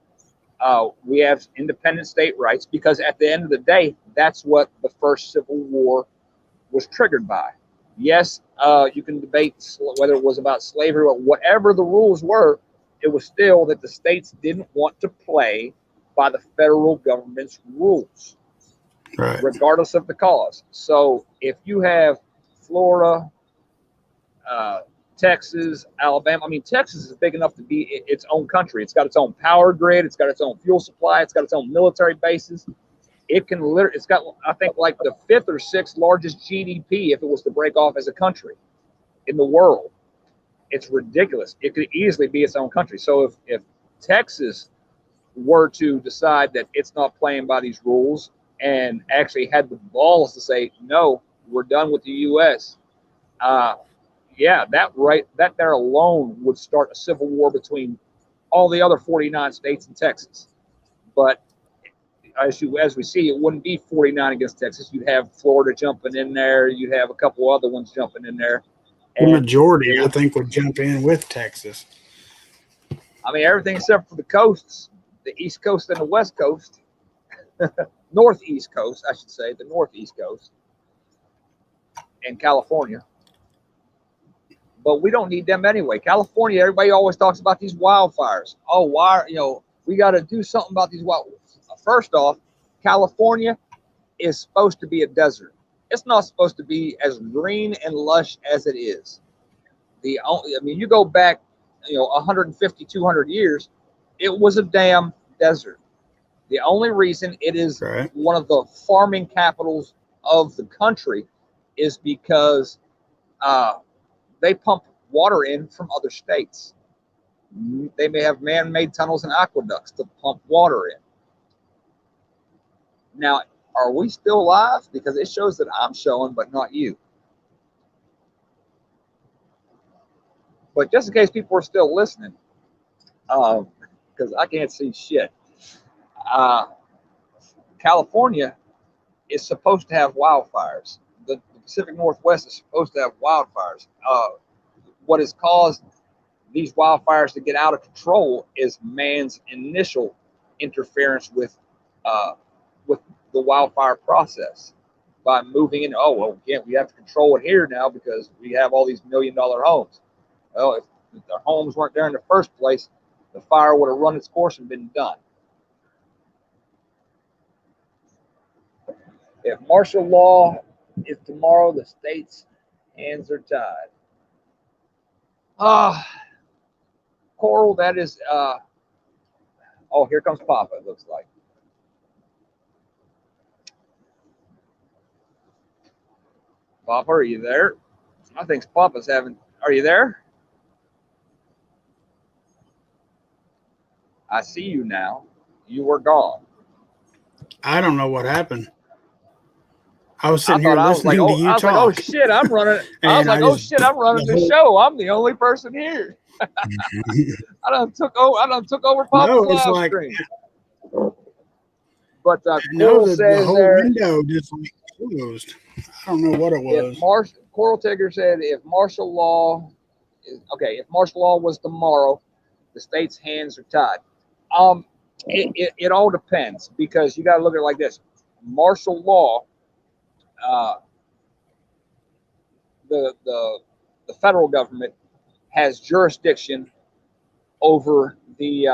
We have independent state rights, because at the end of the day, that's what the first Civil War was triggered by. Yes, you can debate whether it was about slavery or whatever the rules were. It was still that the states didn't want to play by the federal government's rules, Right. regardless of the cause. So if you have Florida, Texas, Alabama. I mean, Texas is big enough to be its own country. It's got its own power grid. It's got its own fuel supply. It's got its own military bases. It can literally, it's got, I think, like the 5th or 6th largest GDP if it was to break off as a country in the world. It's ridiculous. It could easily be its own country. So if Texas were to decide that it's not playing by these rules and actually had the balls to say, no, we're done with the U.S., yeah, that there alone would start a civil war between all the other 49 states and Texas. But as we see, it wouldn't be 49 against Texas. You'd have Florida jumping in there. You'd have a couple other ones jumping in there. The majority, I think, would jump in with Texas. I mean, everything except for the coasts, the East Coast and the West Coast, Northeast Coast, I should say, the Northeast Coast, and California. But we don't need them anyway. California, everybody always talks about these wildfires. Oh, why? We got to do something about these wildfires. First off, California is supposed to be a desert. It's not supposed to be as green and lush as it is. You go back, 150, 200 years, it was a damn desert. The only reason it is one of the farming capitals of the country is because they pump water in from other states. They may have man-made tunnels and aqueducts to pump water in. Now, are we still alive? Because it shows that I'm showing, but not you. But just in case people are still listening, because I can't see shit, California is supposed to have wildfires. The Pacific Northwest is supposed to have wildfires. What has caused these wildfires to get out of control is man's initial interference with the wildfire process by moving in. Oh, well, we have to control it here now because we have all these $1 million homes. Well, if the homes weren't there in the first place, the fire would have run its course and been done. If martial law is tomorrow, the state's hands are tied. Coral, that is, oh, here comes Papa, it looks like. Papa, are you there? I think Papa's are you there? I see you now. You were gone. I don't know what happened. I was sitting here listening to you talk. I was like, oh shit, I'm running. I was like, oh shit, I'm running the show. I'm the only person here. I done took over Papa's live stream. But Coral says the whole there, window just closed. I don't know what it was. Coral Tigger said if martial law was tomorrow, the state's hands are tied. It all depends, because you got to look at it like this: martial law, the federal government has jurisdiction over the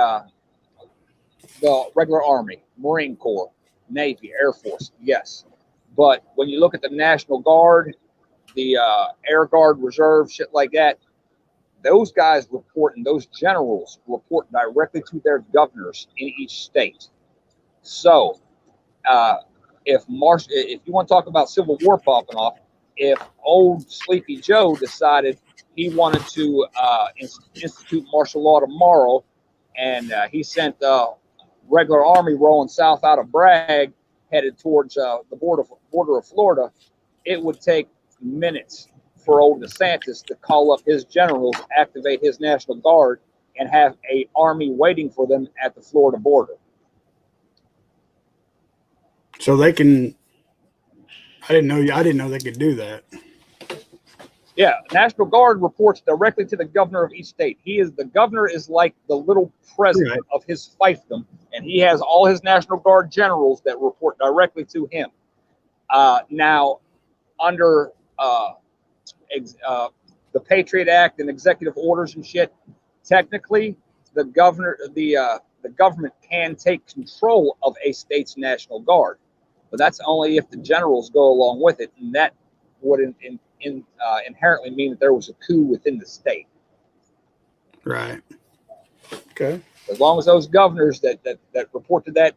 regular Army, Marine Corps, Navy, Air Force. Yes, But when you look at the National Guard, the Air Guard Reserve, shit like that, those guys report and those generals report directly to their governors in each state. So if you want to talk about civil war popping off, if old Sleepy Joe decided he wanted to institute martial law tomorrow, and he sent regular army rolling south out of Bragg, headed towards the border of Florida, it would take minutes for old DeSantis to call up his generals, activate his National Guard, and have an army waiting for them at the Florida border. So they can. I didn't know they could do that. Yeah, National Guard reports directly to the governor of each state. The governor is like the little president of his fiefdom, and he has all his National Guard generals that report directly to him. Now, under the Patriot Act and executive orders and shit, technically, the government can take control of a state's National Guard, but that's only if the generals go along with it, and that would inherently mean that there was a coup within the state. Right. Okay. As long as those governors that report to that,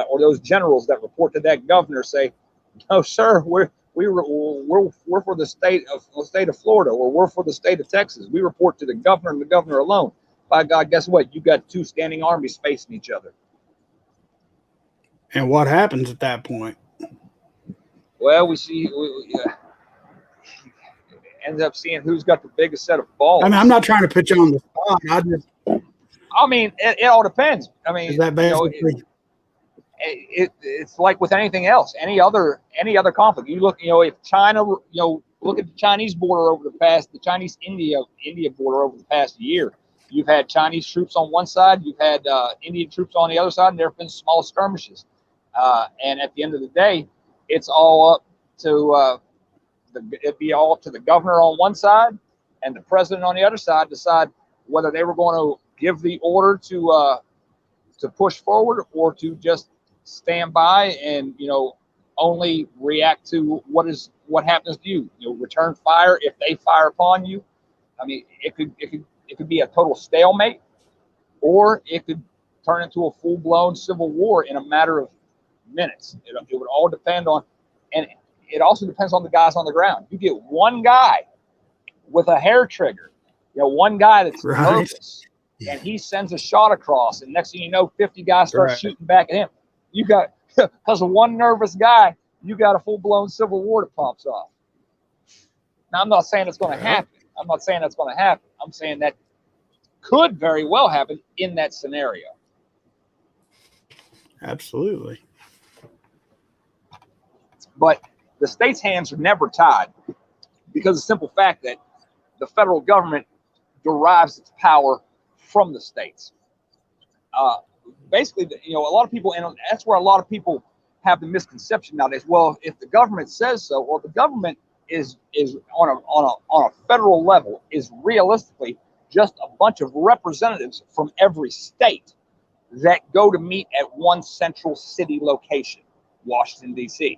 or those generals that report to that governor say, "No, sir, we're for the state of Florida, or we're for the state of Texas. We report to the governor and the governor alone." By God, guess what? You got two standing armies facing each other. And what happens at that point? Well, we end up seeing who's got the biggest set of balls. I mean, I'm not trying to put you on the spot. I mean, it all depends. I mean, is that basically? It's like with anything else, any other conflict. You look, if China, look at the Chinese border the Chinese India border over the past year. You've had Chinese troops on one side, you've had Indian troops on the other side, and there have been small skirmishes. And at the end of the day, it's all up to it'd be all up to the governor on one side and the president on the other side decide whether they were going to give the order to push forward or to just stand by and only react to what happens to you. Return fire if they fire upon you. I mean, it could be a total stalemate, or it could turn into a full-blown civil war in a matter of minutes. It would all depend on, and it also depends on the guys on the ground. You get one guy with a hair trigger, one guy that's nervous, and he sends a shot across, and next thing you know, 50 guys start shooting back at him. You got, because of one nervous guy, you got a full-blown civil war that pops off. Now, I'm not saying it's going to happen. I'm saying that could very well happen in that scenario. Absolutely. But the state's hands are never tied because of the simple fact that the federal government derives its power from the states. Basically, a lot of people, and that's where a lot of people have the misconception nowadays. Well, if the government says so, well, the government is on a federal level is realistically just a bunch of representatives from every state that go to meet at one central city location, Washington, D.C.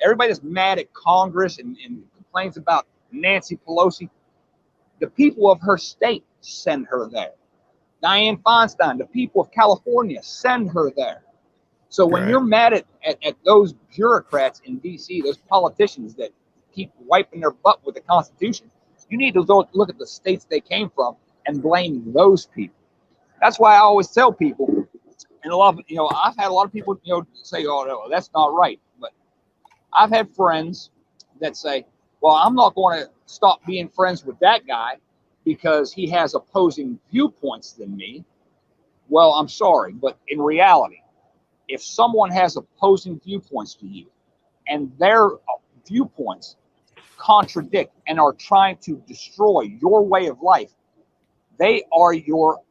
Everybody that's mad at Congress and complains about Nancy Pelosi, the people of her state send her there. Dianne Feinstein, the people of California send her there. So when you're mad at those bureaucrats in D.C., those politicians that keep wiping their butt with the Constitution, you need to look at the states they came from and blame those people. That's why I always tell people, and I've had a lot of people, say, "Oh no, that's not right." But I've had friends that say, "Well, I'm not going to stop being friends with that guy because he has opposing viewpoints than me." Well, I'm sorry, but in reality, if someone has opposing viewpoints to you and their viewpoints contradict and are trying to destroy your way of life, they are your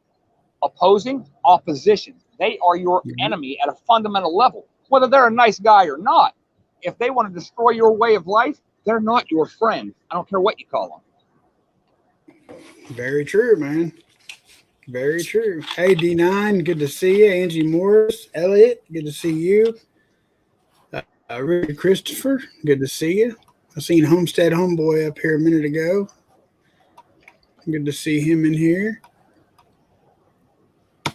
opposition. They are your enemy at a fundamental level, whether they're a nice guy or not. If they want to destroy your way of life, they're not your friend. I don't care what you call them. Very true, man. Very true. Hey, D9, good to see you. Angie Morris, Elliot, good to see you. Richard Christopher, good to see you. I seen Homestead Homeboy up here a minute ago. Good to see him in here. Are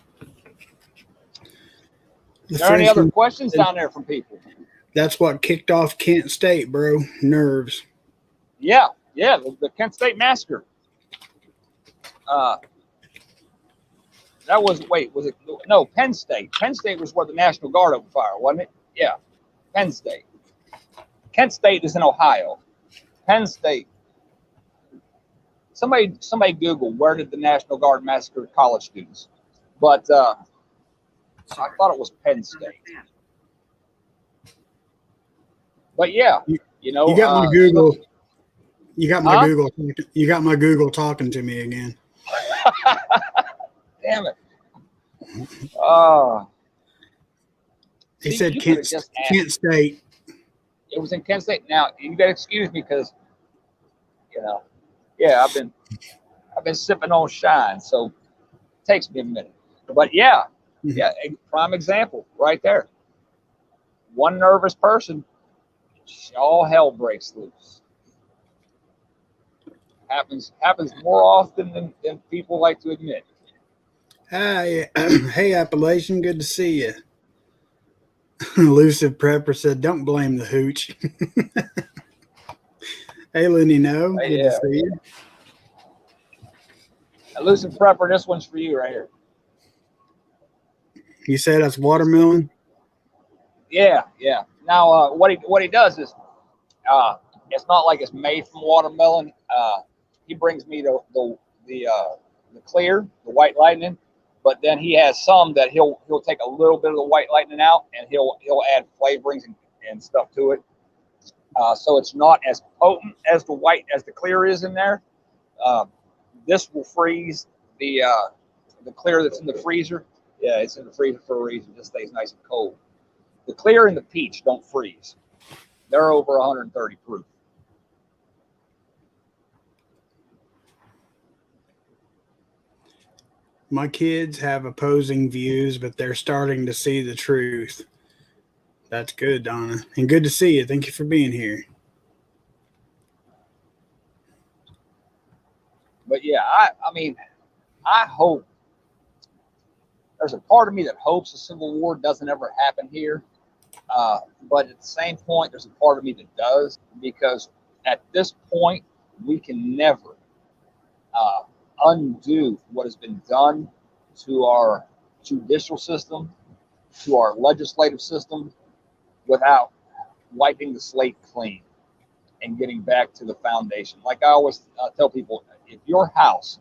there any other questions down there from people? That's what kicked off Kent State, bro. Nerves. Yeah, the Kent State massacre. That was was it? No, Penn State. Penn State was where the National Guard opened fire, wasn't it? Yeah, Penn State. Kent State is in Ohio. Penn State. Somebody Google where did the National Guard massacre college students? But I thought it was Penn State. But yeah, you know, you got my Google. So, you got my Google. You got my Google talking to me again. Damn it. He said Kent State. It was in Kent State. Now you got to excuse me because, you know, yeah, I've been sipping on shine, so it takes me a minute. But yeah, a prime example right there. One nervous person, all hell breaks loose. Happens more often than people like to admit. Hi, hey Appalachian, good to see you. Elusive Prepper said, "Don't blame the hooch." Hey, Lenny, no, good to see you. Elusive Prepper, this one's for you right here. You said that's watermelon? Yeah. Now, what he does is, it's not like it's made from watermelon. He brings me the clear, the white lightning, but then he has some that he'll take a little bit of the white lightning out and he'll add flavorings and stuff to it. So it's not as potent as the clear is in there. This will freeze the clear that's in the freezer. Yeah, it's in the freezer for a reason. It just stays nice and cold. The clear and the peach don't freeze. They're over 130 proof. My kids have opposing views, but they're starting to see the truth. That's good, Donna. And good to see you. Thank you for being here. But yeah, I mean, I hope, there's a part of me that hopes a civil war doesn't ever happen here. But at the same point, there's a part of me that does, because at this point, we can never undo what has been done to our judicial system, to our legislative system, without wiping the slate clean and getting back to the foundation. Like I always tell people, if your house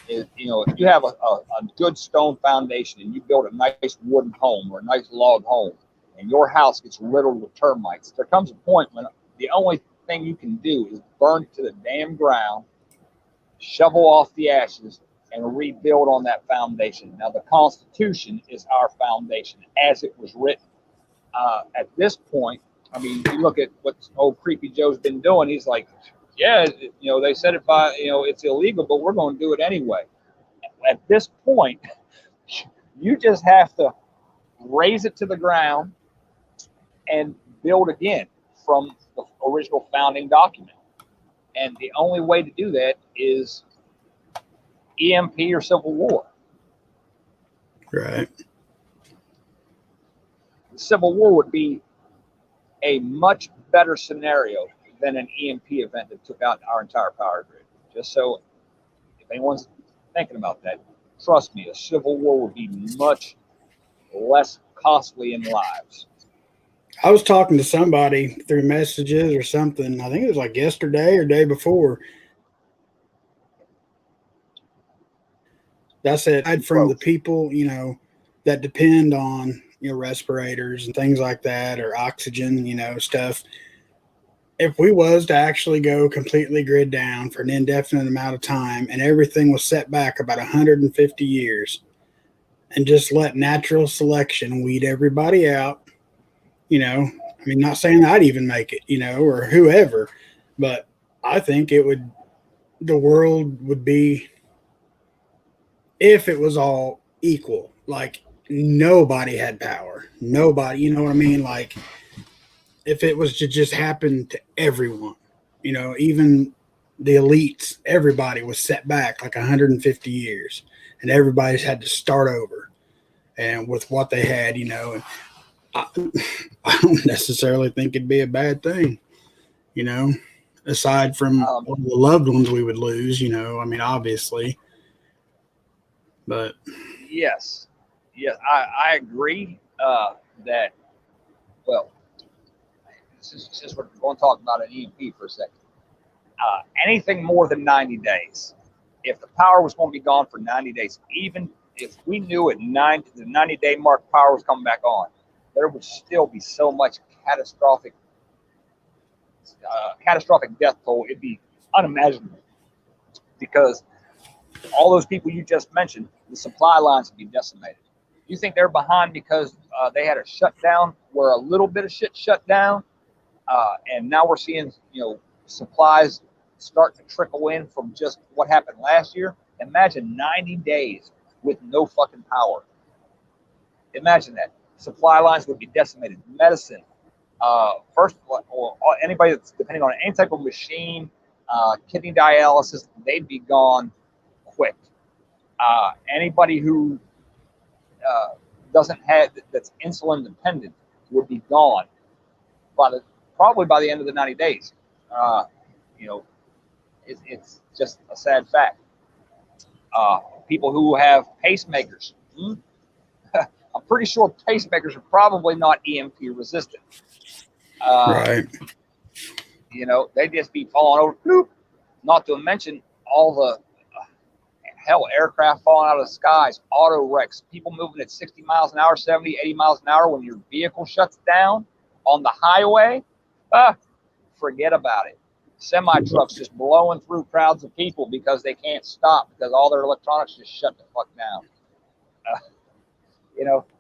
is, if you have a good stone foundation and you build a nice wooden home or a nice log home, and your house gets riddled with termites, there comes a point when the only thing you can do is burn it to the damn ground, shovel off the ashes, and rebuild on that foundation. Now, the Constitution is our foundation as it was written. At this point, I mean, you look at what old Creepy Joe's been doing. He's like, yeah, they said it by, it's illegal, but we're going to do it anyway. At this point, you just have to raise it to the ground and build again from the original founding document. And the only way to do that is EMP or Civil War. Right. The Civil War would be a much better scenario than an EMP event that took out our entire power grid. Just so, if anyone's thinking about that, trust me, a Civil War would be much less costly in lives. I was talking to somebody through messages or something. I think it was like yesterday or day before. That's it. From the people, that depend on, respirators and things like that, or oxygen, stuff. If we was to actually go completely grid down for an indefinite amount of time and everything was set back about 150 years and just let natural selection weed everybody out, not saying I'd even make it, or whoever, but I think the world would be, if it was all equal, like nobody had power, nobody, you know what I mean? Like if it was to just happen to everyone, even the elites, everybody was set back like 150 years, and everybody's had to start over, and with what they had, and I, I don't necessarily think it'd be a bad thing, you know, aside from all the loved ones we would lose, I mean, obviously, but Yes, yes, I agree that. Well, since we're going to talk about an EMP for a second, anything more than 90 days, if the power was going to be gone for 90 days, even if we knew at the 90-day mark power was coming back on, there would still be so much catastrophic death toll. It'd be unimaginable because all those people you just mentioned, the supply lines would be decimated. You think they're behind because they had a shutdown where a little bit of shit shut down, and now we're seeing supplies start to trickle in from just what happened last year. Imagine 90 days with no fucking power. Imagine that. Supply lines would be decimated. Medicine, first, or anybody that's depending on any type of machine, kidney dialysis, they'd be gone quick. Anybody who doesn't have that's insulin dependent would be gone probably by the end of the 90 days. You know, it's just a sad fact. People who have pacemakers, I'm pretty sure pacemakers are probably not EMP resistant. right. They just be falling over. Bloop. Not to mention all the aircraft falling out of the skies, auto wrecks, people moving at 60 miles an hour, 70, 80 miles an hour when your vehicle shuts down on the highway. Forget about it. Semi trucks just blowing through crowds of people because they can't stop because all their electronics just shut the fuck down.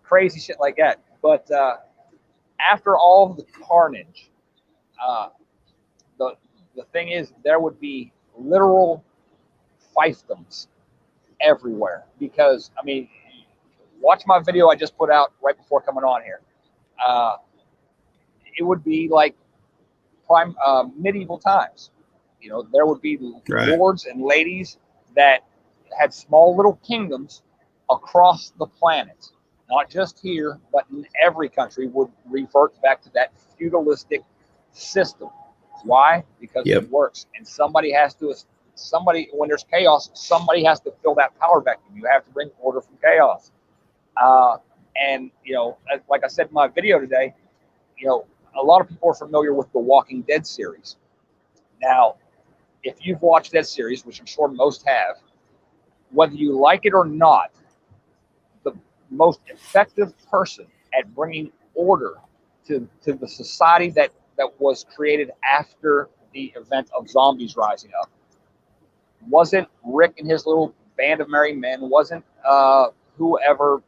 Crazy shit like that. But after all of the carnage, the thing is, there would be literal fiefdoms everywhere because, I mean, watch my video I just put out right before coming on here. It would be like medieval times. There would be lords and ladies that had small little kingdoms across the planet, not just here, but in every country would revert back to that feudalistic system. Why? Because it works, and when there's chaos, somebody has to fill that power vacuum. You have to bring order from chaos. And like I said in my video today, a lot of people are familiar with the Walking Dead series. Now, if you've watched that series, which I'm sure most have, whether you like it or not, the most effective person at bringing order to the society that was created after the event of zombies rising up wasn't Rick and his little band of merry men, wasn't whoever,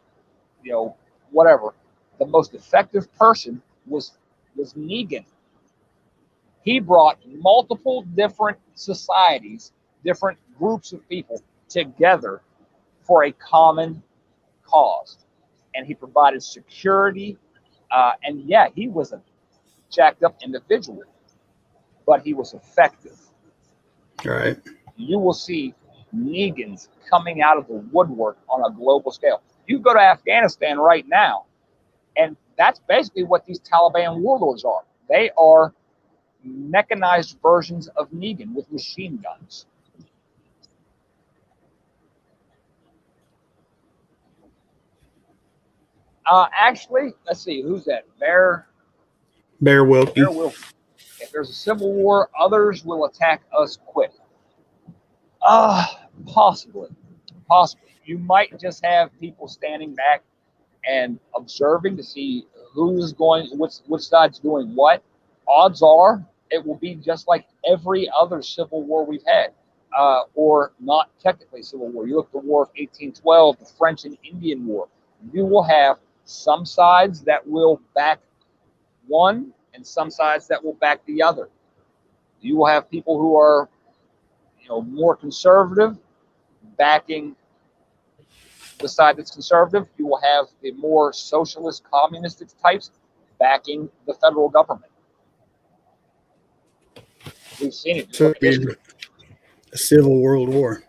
whatever. The most effective person was Negan. He brought multiple different societies, different groups of people together for a common cause. And he provided security. And yeah, he was a jacked up individual, but he was effective. Right. You will see Negans coming out of the woodwork on a global scale. You go to Afghanistan right now, and that's basically what these Taliban warlords are. They are mechanized versions of Negan with machine guns. Actually, let's see, who's that? Bear Wilkie. Bear Wilkie. If there's a civil war, others will attack us quick. Possibly. You might just have people standing back and observing to see who's going, which side's doing what. Odds are it will be just like every other civil war we've had, or not technically civil war. You look at the War of 1812, the French and Indian War. You will have some sides that will back one and some sides that will back the other. You will have people who are, more conservative backing the side that's conservative. You will have the more socialist, communist types backing the federal government. We've seen it. Just So look at history. a civil world war.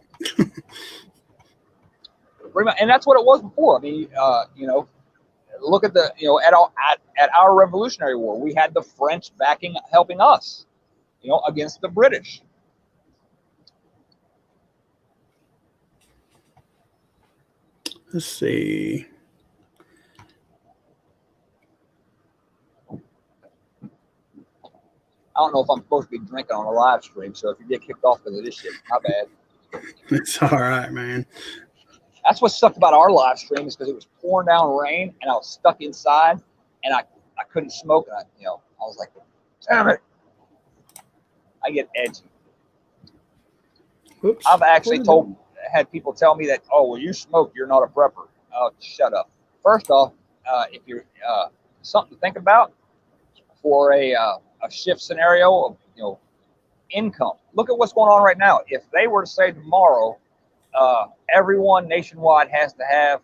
And that's what it was before. I mean, look at the, at our Revolutionary War, we had the French helping us, against the British. Let's see. I don't know if I'm supposed to be drinking on a live stream, so if you get kicked off because of this shit, my bad. It's all right, man. That's what sucked about our live stream, is because it was pouring down rain and I was stuck inside and I couldn't smoke, and I was like, damn it. I get edgy. Oops. I've actually had people tell me that, oh, well, you smoke, you're not a prepper. Oh, shut up. First off, if you're something to think about for a shift scenario of income. Look at what's going on right now. If they were to say tomorrow, everyone nationwide has to have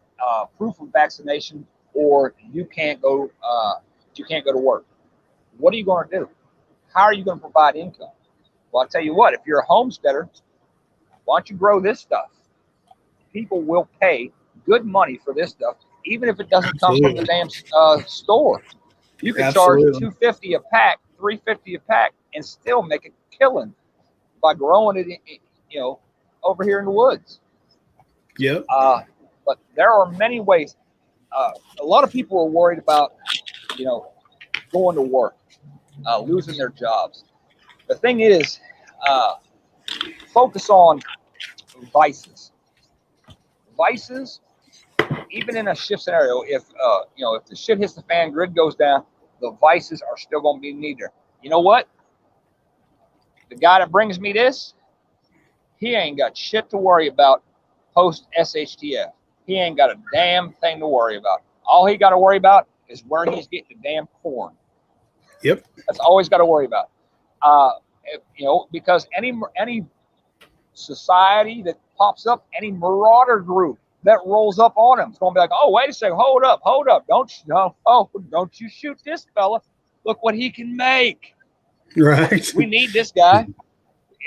proof of vaccination, or you can't go to work. What are you going to do? How are you going to provide income? Well, I'll tell you what. If you're a homesteader, why don't you grow this stuff? People will pay good money for this stuff, even if it doesn't come from the damn store. You can charge $250 a pack, $350 a pack, and still make a killing by growing it, over here in the woods. Yep. But there are many ways. A lot of people are worried about, going to work, losing their jobs. The thing is, focus on vices. Vices, even in a shift scenario, if the shit hits the fan, grid goes down, the vices are still going to be needed. You know what? The guy that brings me this, he ain't got shit to worry about post SHTF. He ain't got a damn thing to worry about. All he got to worry about is where he's getting the damn corn. Yep. That's all he's got to worry about. Because any society that pops up, any marauder group that rolls up on him, it's going to be like, oh, wait a second, hold up, don't you shoot this fella. Look what he can make. Right. We need this guy.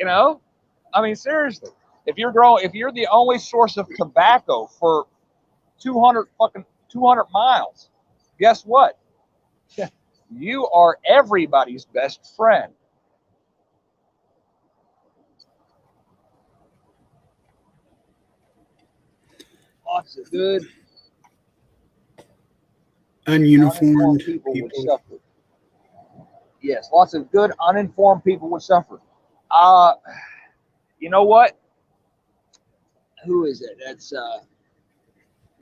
I mean, seriously, if you're the only source of tobacco for 200 miles, guess what? You are everybody's best friend. Lots of good Ununiformed people would suffer. Yes, lots of good uninformed people would suffer. You know what? Who is it? That's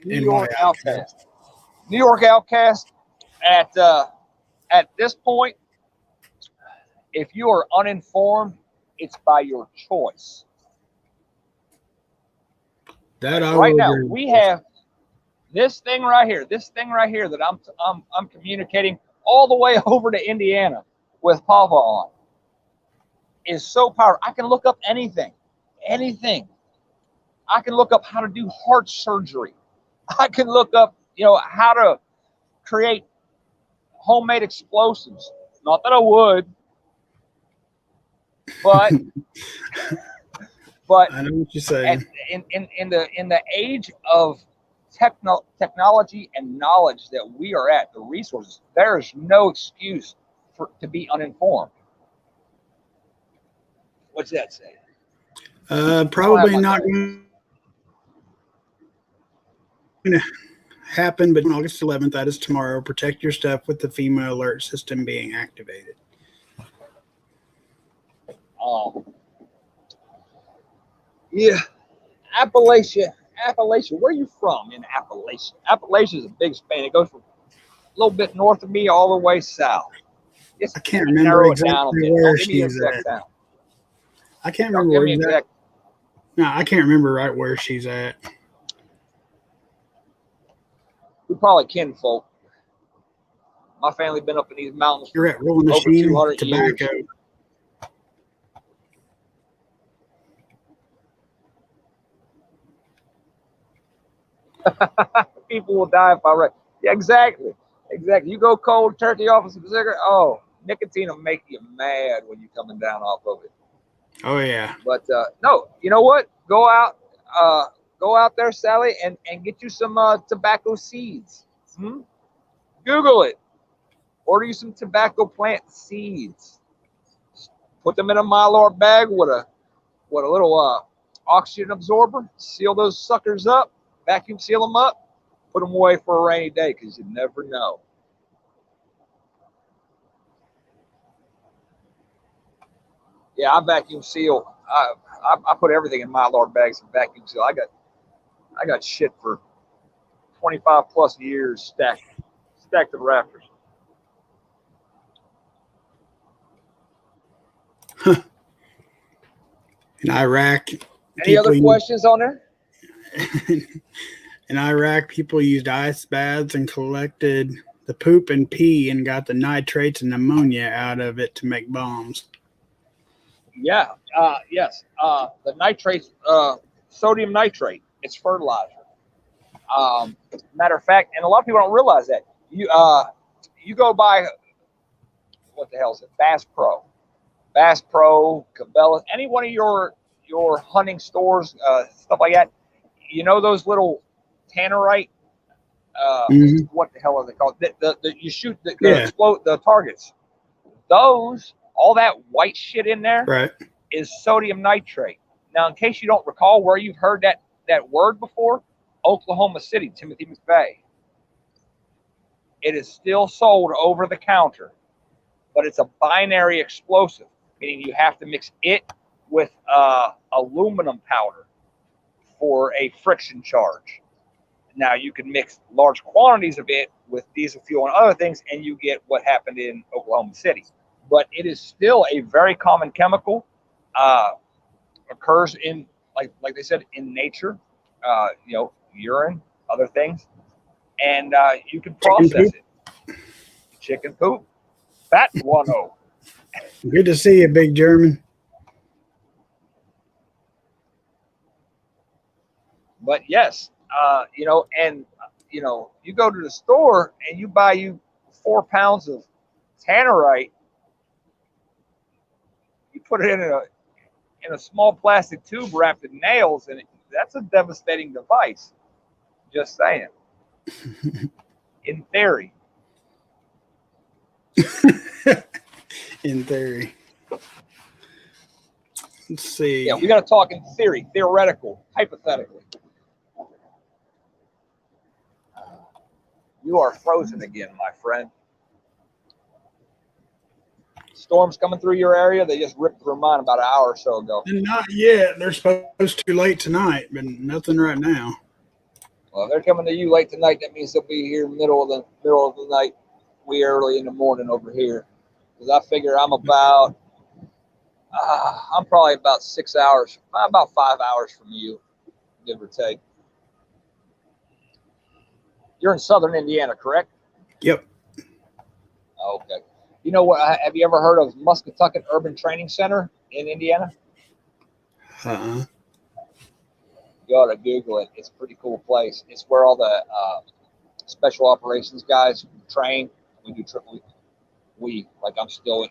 New York Outcast. New York Outcast. At this point, if you are uninformed, it's by your choice. Right now, we have this thing right here that I'm communicating all the way over to Indiana with Pava on, is so powerful. I can look up anything. I can look up how to do heart surgery. I can look up, how to create homemade explosives. Not that I would, but I know what you're saying. In the age of technology and knowledge that we are at, the resources, there is no excuse to be uninformed. What's that say? Probably not going to happen, but on August 11th, that is tomorrow. Protect your stuff with the FEMA alert system being activated. Yeah, Appalachia. Where are you from in Appalachia? Appalachia is a big span. It goes from a little bit north of me all the way south. I can't remember exactly where she's at. I can't remember where exactly. No, I can't remember right where she's at. We probably kinfolk. My family been up in these mountains. You're at Rolling Machine Tobacco. Years. People will die if I wreck. Yeah, exactly. You go cold turkey off a cigarette. Oh nicotine will make you mad when you're coming down off of it. Oh yeah. But no, you know what? Go out there, Sally, and get you some tobacco seeds. Google it. Order you some tobacco plant seeds. Put them in a Mylar bag with a little oxygen absorber. Seal those suckers up. Vacuum seal them up. Put them away for a rainy day because you never know. Yeah, I vacuum seal. I put everything in Mylar bags and vacuum seal. I got shit for 25 plus years stacked to the rafters. In Iraq, Any other questions on there? In Iraq, people used ice baths and collected the poop and pee and got the nitrates and ammonia out of it to make bombs. Yeah. Yes. The nitrates, sodium nitrate. It's fertilizer. Matter of fact, and a lot of people don't realize that. You go by, what the hell is it? Bass Pro, Cabela, any one of your hunting stores, stuff like that. You know those little tannerite. What the hell are they called? You shoot explode the targets. Those, all that white shit in there, right, is sodium nitrate. Now, in case you don't recall where you've heard that word before, Oklahoma City, Timothy McVeigh. It is still sold over the counter, but it's a binary explosive, meaning you have to mix it with aluminum powder for a friction charge. Now, you can mix large quantities of it with diesel fuel and other things, and you get what happened in Oklahoma City. But it is still a very common chemical, occurs in, like they said, in nature, urine, other things, and you can process it. Chicken poop, fat guano. Good to see you, Big German. But yes, you go to the store and you buy you 4 pounds of tannerite. You put it in a small plastic tube wrapped in nails, and that's a devastating device. Just saying. In theory. In theory. Let's see. Yeah, we got to talk in theory, theoretical, hypothetically. You are frozen again, my friend. Storms coming through your area. They just ripped through mine about an hour or so ago. Not yet. They're supposed to late tonight, but nothing right now. Well, if they're coming to you late tonight, that means they'll be here middle of the night, we early in the morning over here. Because I figure I'm probably about 6 hours, about 5 hours from you, give or take. You're in southern Indiana, correct? Yep. Okay. You know what? Have you ever heard of Muscatucket Urban Training Center in Indiana? Uh-uh. You ought to Google it. It's a pretty cool place. It's where all the special operations guys train. We like I'm still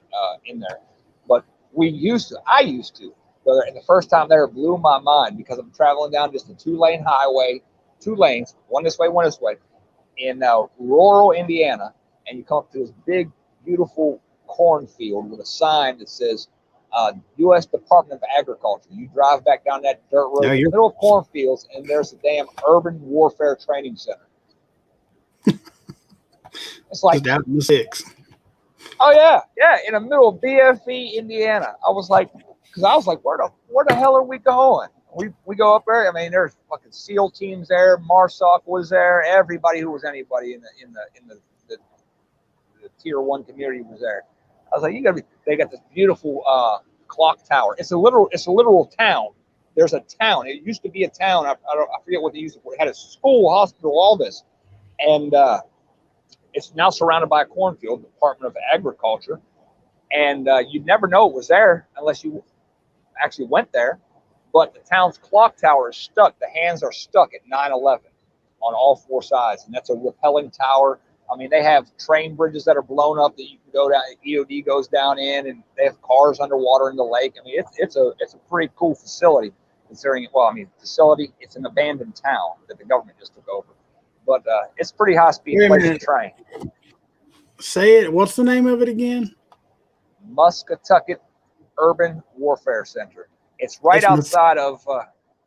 in there, but I used to go there. And the first time there blew my mind because I'm traveling down just a 2-lane highway, 2 lanes, one this way, one this way, in rural Indiana, and you come up to this big, beautiful cornfield with a sign that says U.S. Department of Agriculture. You drive back down that dirt road in the middle of cornfields, and there's a damn urban warfare training center. It's like out in the 6. Oh yeah, in the middle of BFE, Indiana. I was like, where the hell are we going? We go up there. I mean, there's fucking SEAL teams there. MARSOC was there. Everybody who was anybody in the tier 1 community was there. I was like, they got this beautiful clock tower. It's a literal town. There's a town. It used to be a town. I forget what they used it for. It had a school, hospital, all this, and it's now surrounded by a cornfield, Department of Agriculture, and you'd never know it was there unless you actually went there. But the town's clock tower is stuck. The hands are stuck at 9/11 on all 4 sides, and that's a rappelling tower. I mean, they have train bridges that are blown up that you can go down. EOD goes down in, and they have cars underwater in the lake. I mean, it's a pretty cool facility considering. Well, I mean, facility. It's an abandoned town that the government just took over, but it's a pretty high speed place to train. Say it. What's the name of it again? Muscatucket Urban Warfare Center. It's right outside of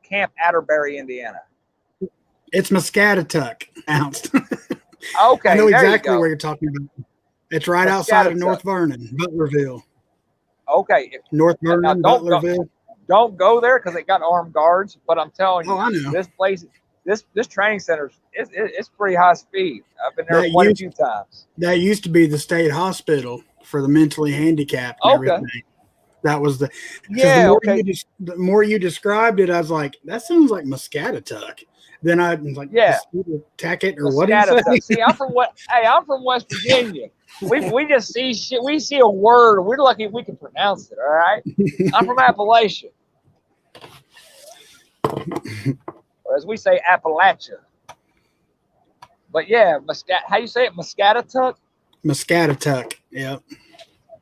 Camp Atterbury, Indiana. It's Muscatatuck. Okay, I know exactly where you're talking about. It's right outside of North Vernon, Butlerville. Okay. North Vernon, Butlerville. Don't go there because they got armed guards. But I'm telling you, I know. This place, this training center, it's pretty high speed. I've been there quite a few times. That used to be the state hospital for the mentally handicapped and everything. That was the the more you described it, I was like, that sounds like Muscatatuck. Then I was like, Tackett or what? See, I'm from West Virginia. We just see shit. We see a word. We're lucky we can pronounce it. All right. I'm from Appalachia, or as we say, Appalachia. But yeah, how you say it? Muscatatuck. Muscatatuck. Yep.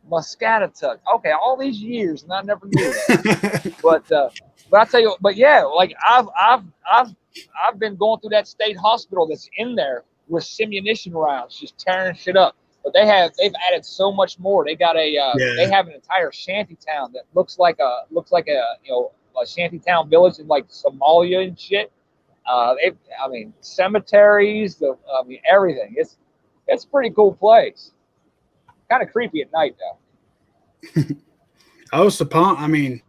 Muscatatuck. Okay, all these years and I never knew that. but I tell you, but yeah, like I've been going through that state hospital that's in there with simunition rounds, just tearing shit up. But they've added so much more. They got they have an entire shanty town that looks like a a shanty town village in like Somalia and shit. Cemeteries, everything. It's a pretty cool place. Kind of creepy at night though.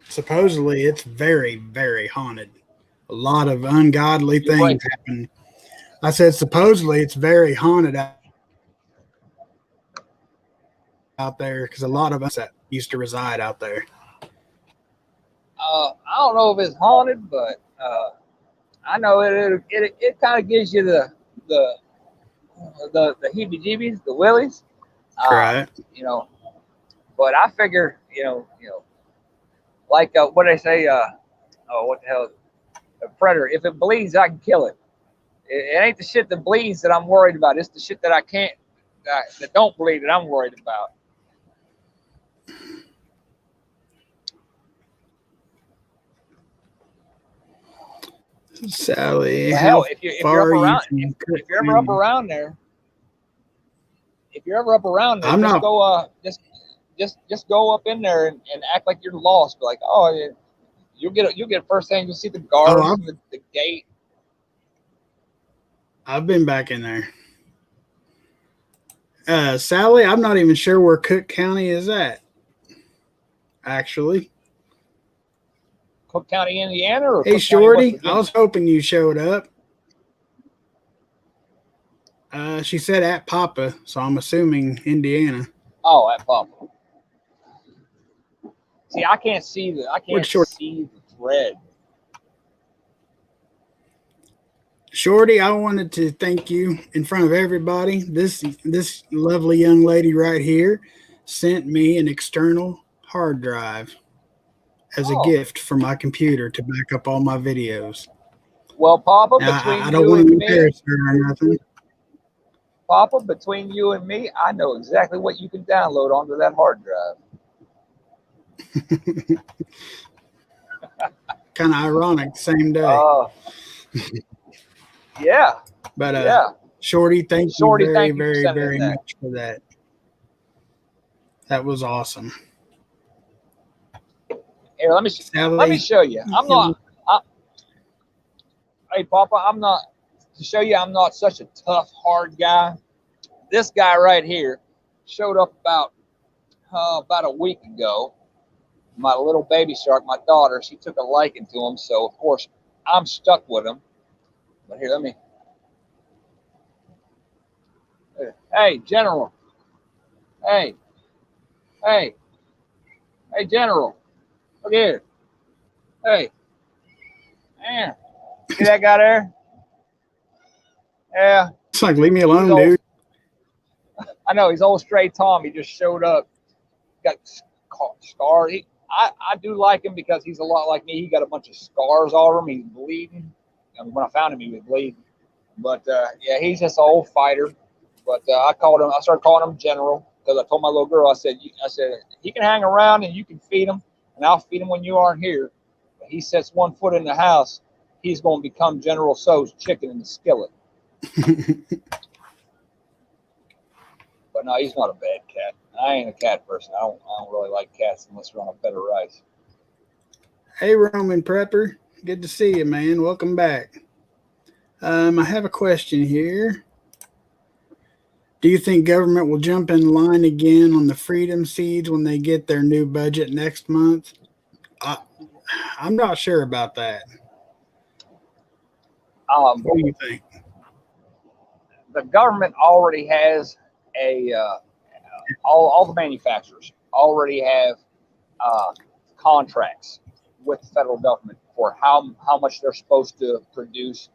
Supposedly it's very, very haunted. A lot of ungodly things happen. I said supposedly it's very haunted out there because a lot of us that used to reside out there. I don't know if it's haunted, but I know it kind of gives you the heebie-jeebies, the willies. Right. But I figure, like what they say, what the hell, a predator. If it bleeds, I can kill it. It ain't the shit that bleeds that I'm worried about. It's the shit that I can't, that don't bleed that I'm worried about. Sally, hell, if you're ever up around there, just go up in there and act like you're lost. Be like, you'll get first thing. You'll see the guards and the gate. I've been back in there. Sally, I'm not even sure where Cook County is at. Actually, Cook County, Indiana, or hey, Cook Shorty, County, I was hoping you showed up. She said at Papa, so I'm assuming Indiana. Oh, at Papa. See, I can't see the thread. Shorty, I wanted to thank you in front of everybody. This lovely young lady right here sent me an external hard drive as a gift for my computer to back up all my videos. Well, Papa, I don't want to embarrass her or nothing. Papa, between you and me, I know exactly what you can download onto that hard drive. Kind of ironic, same day. Yeah. But Shorty, thank you very, very, very much for that. That was awesome. Here, let me show you. Hey, Papa, to show you I'm not such a tough, hard guy. This guy right here showed up about a week ago. My little baby shark, my daughter, she took a liking to him, so of course I'm stuck with him. But here, hey, General. Hey, General. Look here. Hey. Man. See that guy there? Yeah. It's like, leave me alone, dude. I know, he's old stray Tom. He just showed up. Got scars. I do like him because he's a lot like me. He got a bunch of scars all over him. He's bleeding. I mean, when I found him, he was bleeding. But, yeah, he's just an old fighter. But I started calling him General because I told my little girl, I said, he can hang around and you can feed him, and I'll feed him when you aren't here. But he sets one foot in the house, he's going to become General So's chicken in the skillet. But no, he's not a bad cat. I ain't a cat person. I don't really like cats unless they're on a bed of rice. Hey, Roman Prepper. Good to see you, man. Welcome back. I have a question here. Do you think government will jump in line again on the freedom seeds when they get their new budget next month? I'm not sure about that. What do you think? The government already has all the manufacturers already have contracts with the federal government for how much they're supposed to produce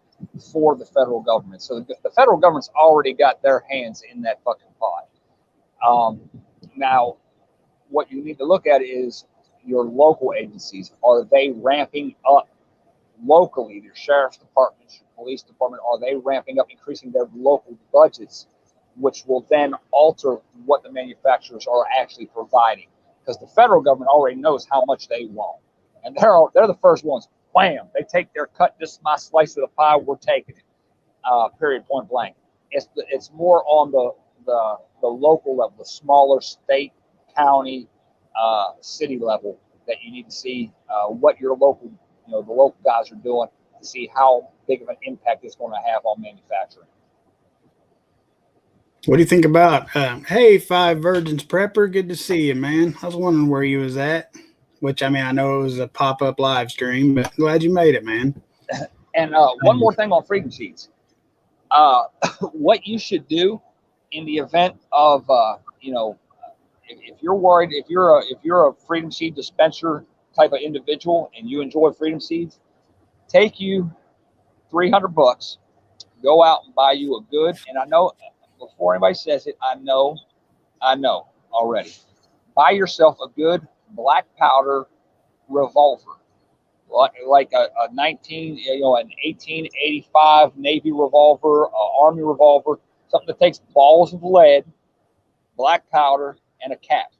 for the federal government. So the federal government's already got their hands in that fucking pot. Now, what you need to look at is your local agencies. Are they ramping up locally? Their sheriff's departments, your police department, are they ramping up, increasing their local budgets, which will then alter what the manufacturers are actually providing? Because the federal government already knows how much they want, and they're the first ones. Wham! They take their cut. This is my slice of the pie. We're taking it. Period. Point blank. It's more on the local level, the smaller state, county, city level that you need to see what your local, the local guys are doing to see how big of an impact it's going to have on manufacturing. What do you think about, hey, Five Virgins Prepper, good to see you, man. I was wondering where you was at, which, I mean, I know it was a pop-up live stream, but glad you made it, man. And one more thing on freedom seeds. What you should do in the event of, if you're worried, if you're a freedom seed dispenser type of individual and you enjoy freedom seeds, take you $300, go out and buy you a good, and I know before anybody says it, I know already. Buy yourself a good black powder revolver, like a 1885 Navy revolver, Army revolver, something that takes balls of lead, black powder, and a cap.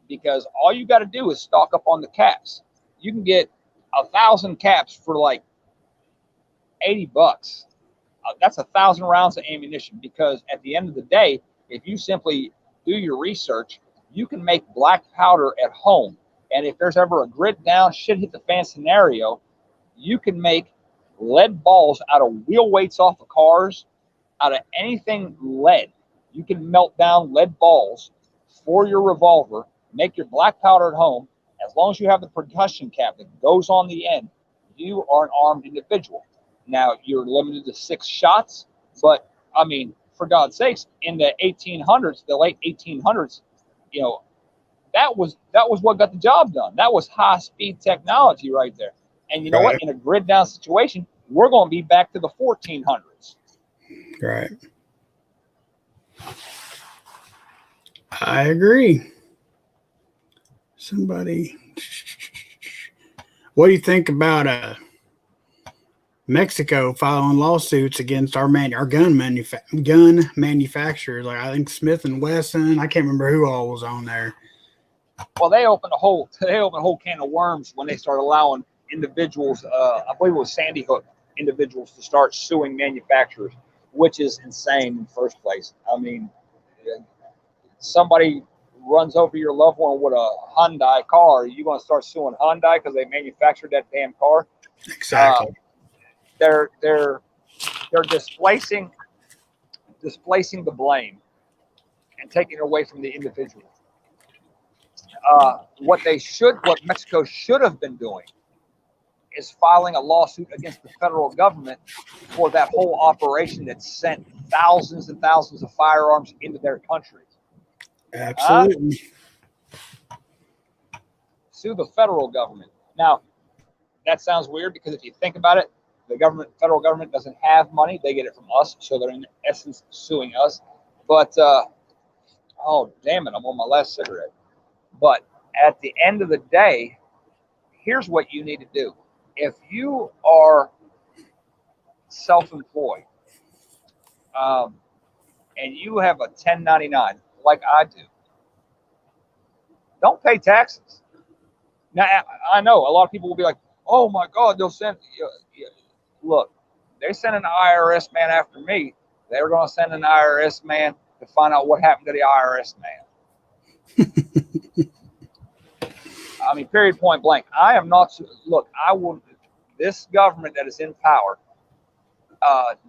Because all you got to do is stock up on the caps. You can get 1,000 caps for like $80. That's 1,000 rounds of ammunition. Because at the end of the day, if you simply do your research, you can make black powder at home. And if there's ever a grid down, shit hit the fan scenario, you can make lead balls out of wheel weights off of cars, out of anything lead. You can melt down lead balls for your revolver, make your black powder at home. As long as you have the percussion cap that goes on the end, you are an armed individual. Now, you're limited to 6 shots, but, I mean, for God's sakes, in the 1800s, the late 1800s, that was what got the job done. That was high-speed technology right there. And you know what? In a grid-down situation, we're going to be back to the 1400s. Right. I agree. What do you think about Mexico filing lawsuits against our gun manufacturers? Like I think Smith and Wesson. I can't remember who all was on there. Well, they opened a whole can of worms when they started allowing individuals. I believe it was Sandy Hook individuals to start suing manufacturers, which is insane in the first place. I mean, somebody runs over your loved one with a Hyundai car, are you going to start suing Hyundai because they manufactured that damn car? Exactly. They're displacing the blame and taking it away from the individual. What Mexico should have been doing is filing a lawsuit against the federal government for that whole operation that sent thousands and thousands of firearms into their country. Absolutely. Sue the federal government. Now, that sounds weird because if you think about it, the federal government doesn't have money. They get it from us, so they're in essence suing us. But, oh, damn it, I'm on my last cigarette. But at the end of the day, here's what you need to do. If you are self-employed and you have a 1099 like I do, don't pay taxes. Now, I know a lot of people will be like, oh my God, they'll send. Look, they send an IRS man after me. They're going to send an IRS man to find out what happened to the IRS man. I mean, period, point blank. I am not. Look, I will. This government that is in power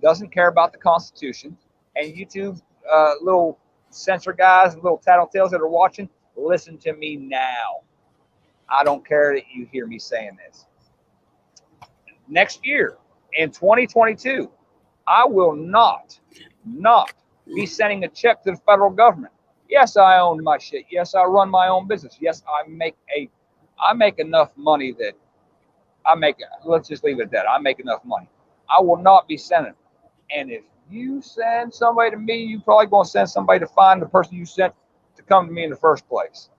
doesn't care about the Constitution. And you two little censor guys and little tattletales that are watching, listen to me now. I don't care that you hear me saying this. Next year, in 2022, I will not be sending a check to the federal government. Yes, I own my shit. Yes, I run my own business. Yes, I make enough money that let's just leave it at that. I make enough money. I will not be sending. And if you send somebody to me, you probably going to send somebody to find the person you sent to come to me in the first place.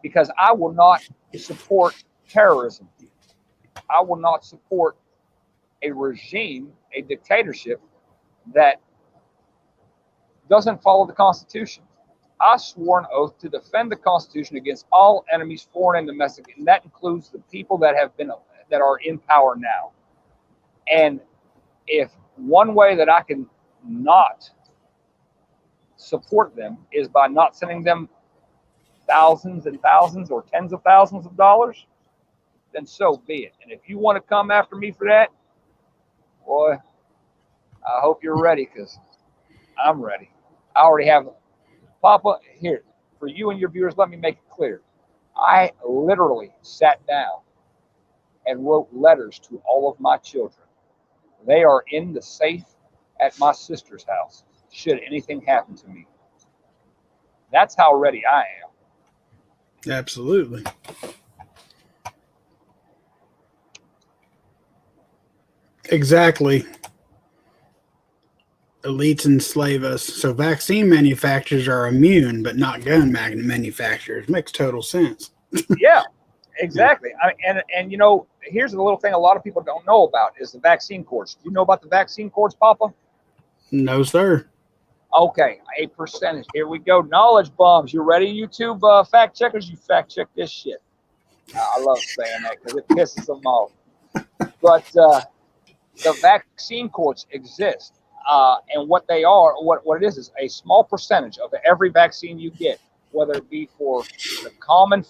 Because I will not support terrorism. I will not support a regime, a dictatorship that doesn't follow the Constitution. I swore an oath to defend the Constitution against all enemies, foreign and domestic, and that includes the people that are in power now. And if one way that I can not support them is by not sending them thousands and thousands or tens of thousands of dollars, then so be it. And if you want to come after me for that, boy, I hope you're ready, because I'm ready. I already have. Papa, here, for you and your viewers, let me make it clear. I literally sat down and wrote letters to all of my children. They are in the safe at my sister's house, should anything happen to me. That's how ready I am. Absolutely. Exactly. Elites enslave us. So vaccine manufacturers are immune, but not gun manufacturers. Makes total sense. Yeah, exactly. And you know, here's the little thing a lot of people don't know about is the vaccine courts. Do you know about the vaccine courts, Papa? No, sir. Okay, a percentage. Here we go. Knowledge bombs. You ready, YouTube fact checkers? You fact check this shit. I love saying that because it pisses them off. But the vaccine courts exist. And what they are, what it is a small percentage of every vaccine you get, whether it be for the common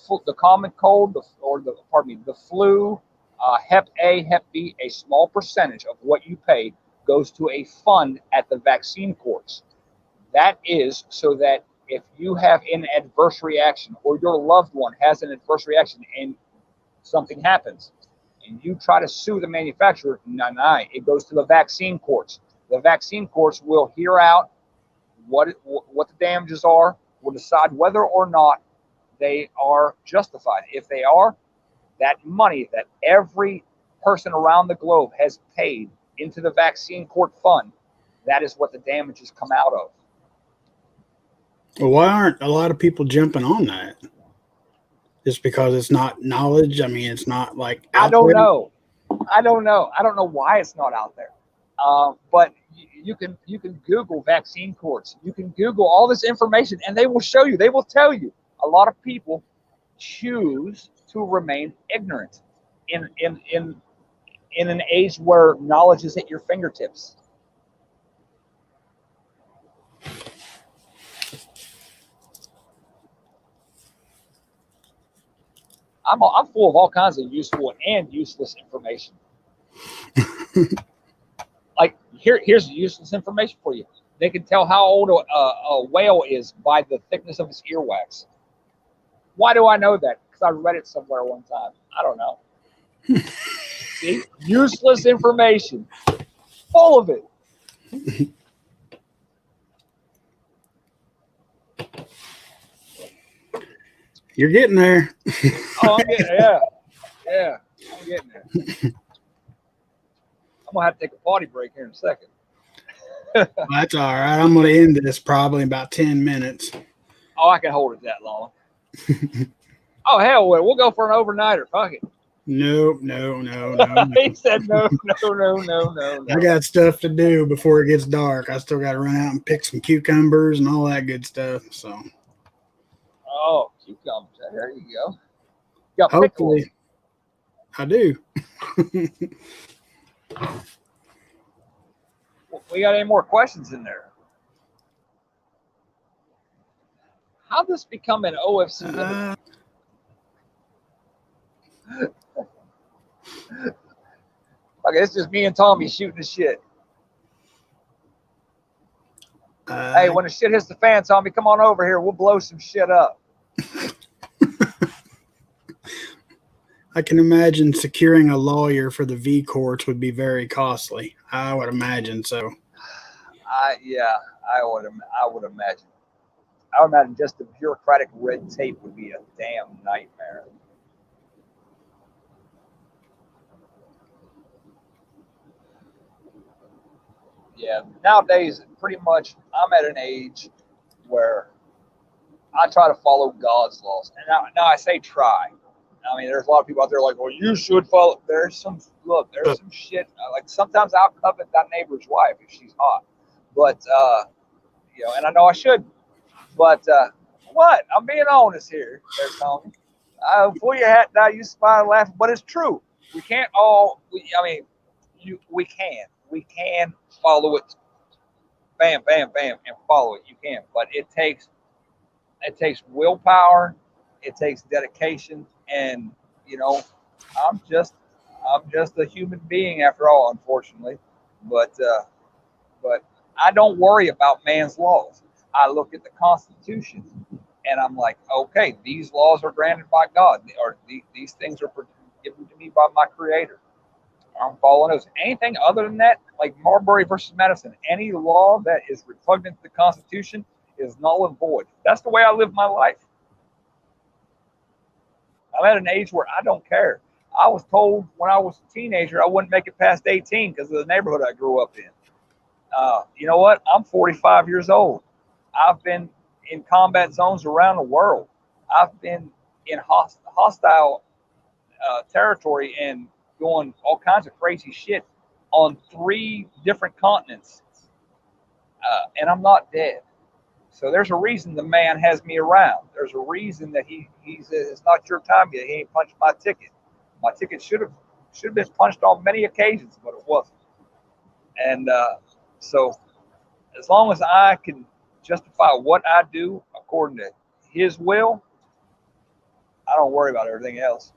cold, the flu, Hep A, Hep B. A small percentage of what you pay goes to a fund at the vaccine courts. That is so that if you have an adverse reaction or your loved one has an adverse reaction and something happens, and you try to sue the manufacturer, it goes to the vaccine courts. The vaccine courts will hear out what the damages are, will decide whether or not they are justified. If they are, that money that every person around the globe has paid into the vaccine court fund, that is what the damages come out of. Well, why aren't a lot of people jumping on that? Just because it's not knowledge? I mean, it's not like out I don't there? know. I don't know why it's not out there. But you can Google vaccine courts. You can Google all this information, and they will show you. They will tell you. A lot of people choose to remain ignorant in an age where knowledge is at your fingertips. I'm full of all kinds of useful and useless information. Like here's useless information for you. They can tell how old a whale is by the thickness of its earwax. Why do I know that? Because I read it somewhere one time. I don't know. See, useless information, full of it. You're getting there. Oh, I'm getting there. Yeah, I'm getting there. I'm gonna have to take a potty break here in a second. That's all right. I'm going to end this probably in about 10 minutes. Oh, I can hold it that long. Oh, hell, we'll go for an overnighter. Fuck it. Nope, no. He said no. I got stuff to do before it gets dark. I still got to run out and pick some cucumbers and all that good stuff. So Oh, cucumbers. There you go. You got pickles. hopefully, I do. We got any more questions in there? How this become an OFC? Okay, it's just me and Tommy shooting the shit. Hey, when the shit hits the fan, Tommy, come on over here. We'll blow some shit up. I can imagine securing a lawyer for the V courts would be very costly. I would imagine so. I would imagine. I would imagine just the bureaucratic red tape would be a damn nightmare. Yeah, nowadays, pretty much, I'm at an age where I try to follow God's laws. And now I say try. I mean, there's a lot of people out there like, well, you should follow. There's some shit. Like sometimes I'll covet that neighbor's wife if she's hot. But, and I know I should. But what? I'm being honest here, there, Tony. Pull your hat down, you smile and laugh, but it's true. We can't all. We can follow it. Bam, bam, bam, and follow it. You can, but it takes willpower. It takes dedication, and I'm just a human being after all, unfortunately. But I don't worry about man's laws. I look at the Constitution, and I'm like, okay, these laws are granted by God, or these things are given to me by my Creator. I'm following those. Anything other than that, like Marbury versus Madison, any law that is repugnant to the Constitution is null and void. That's the way I live my life. I'm at an age where I don't care. I was told when I was a teenager I wouldn't make it past 18 because of the neighborhood I grew up in. You know what? I'm 45 years old. I've been in combat zones around the world. I've been in hostile territory and doing all kinds of crazy shit on 3 different continents. And I'm not dead. So there's a reason the man has me around. There's a reason that he says it's not your time yet. He ain't punched my ticket. My ticket should have been punched on many occasions, but it wasn't. And so as long as I can justify what I do according to his will, I don't worry about everything else.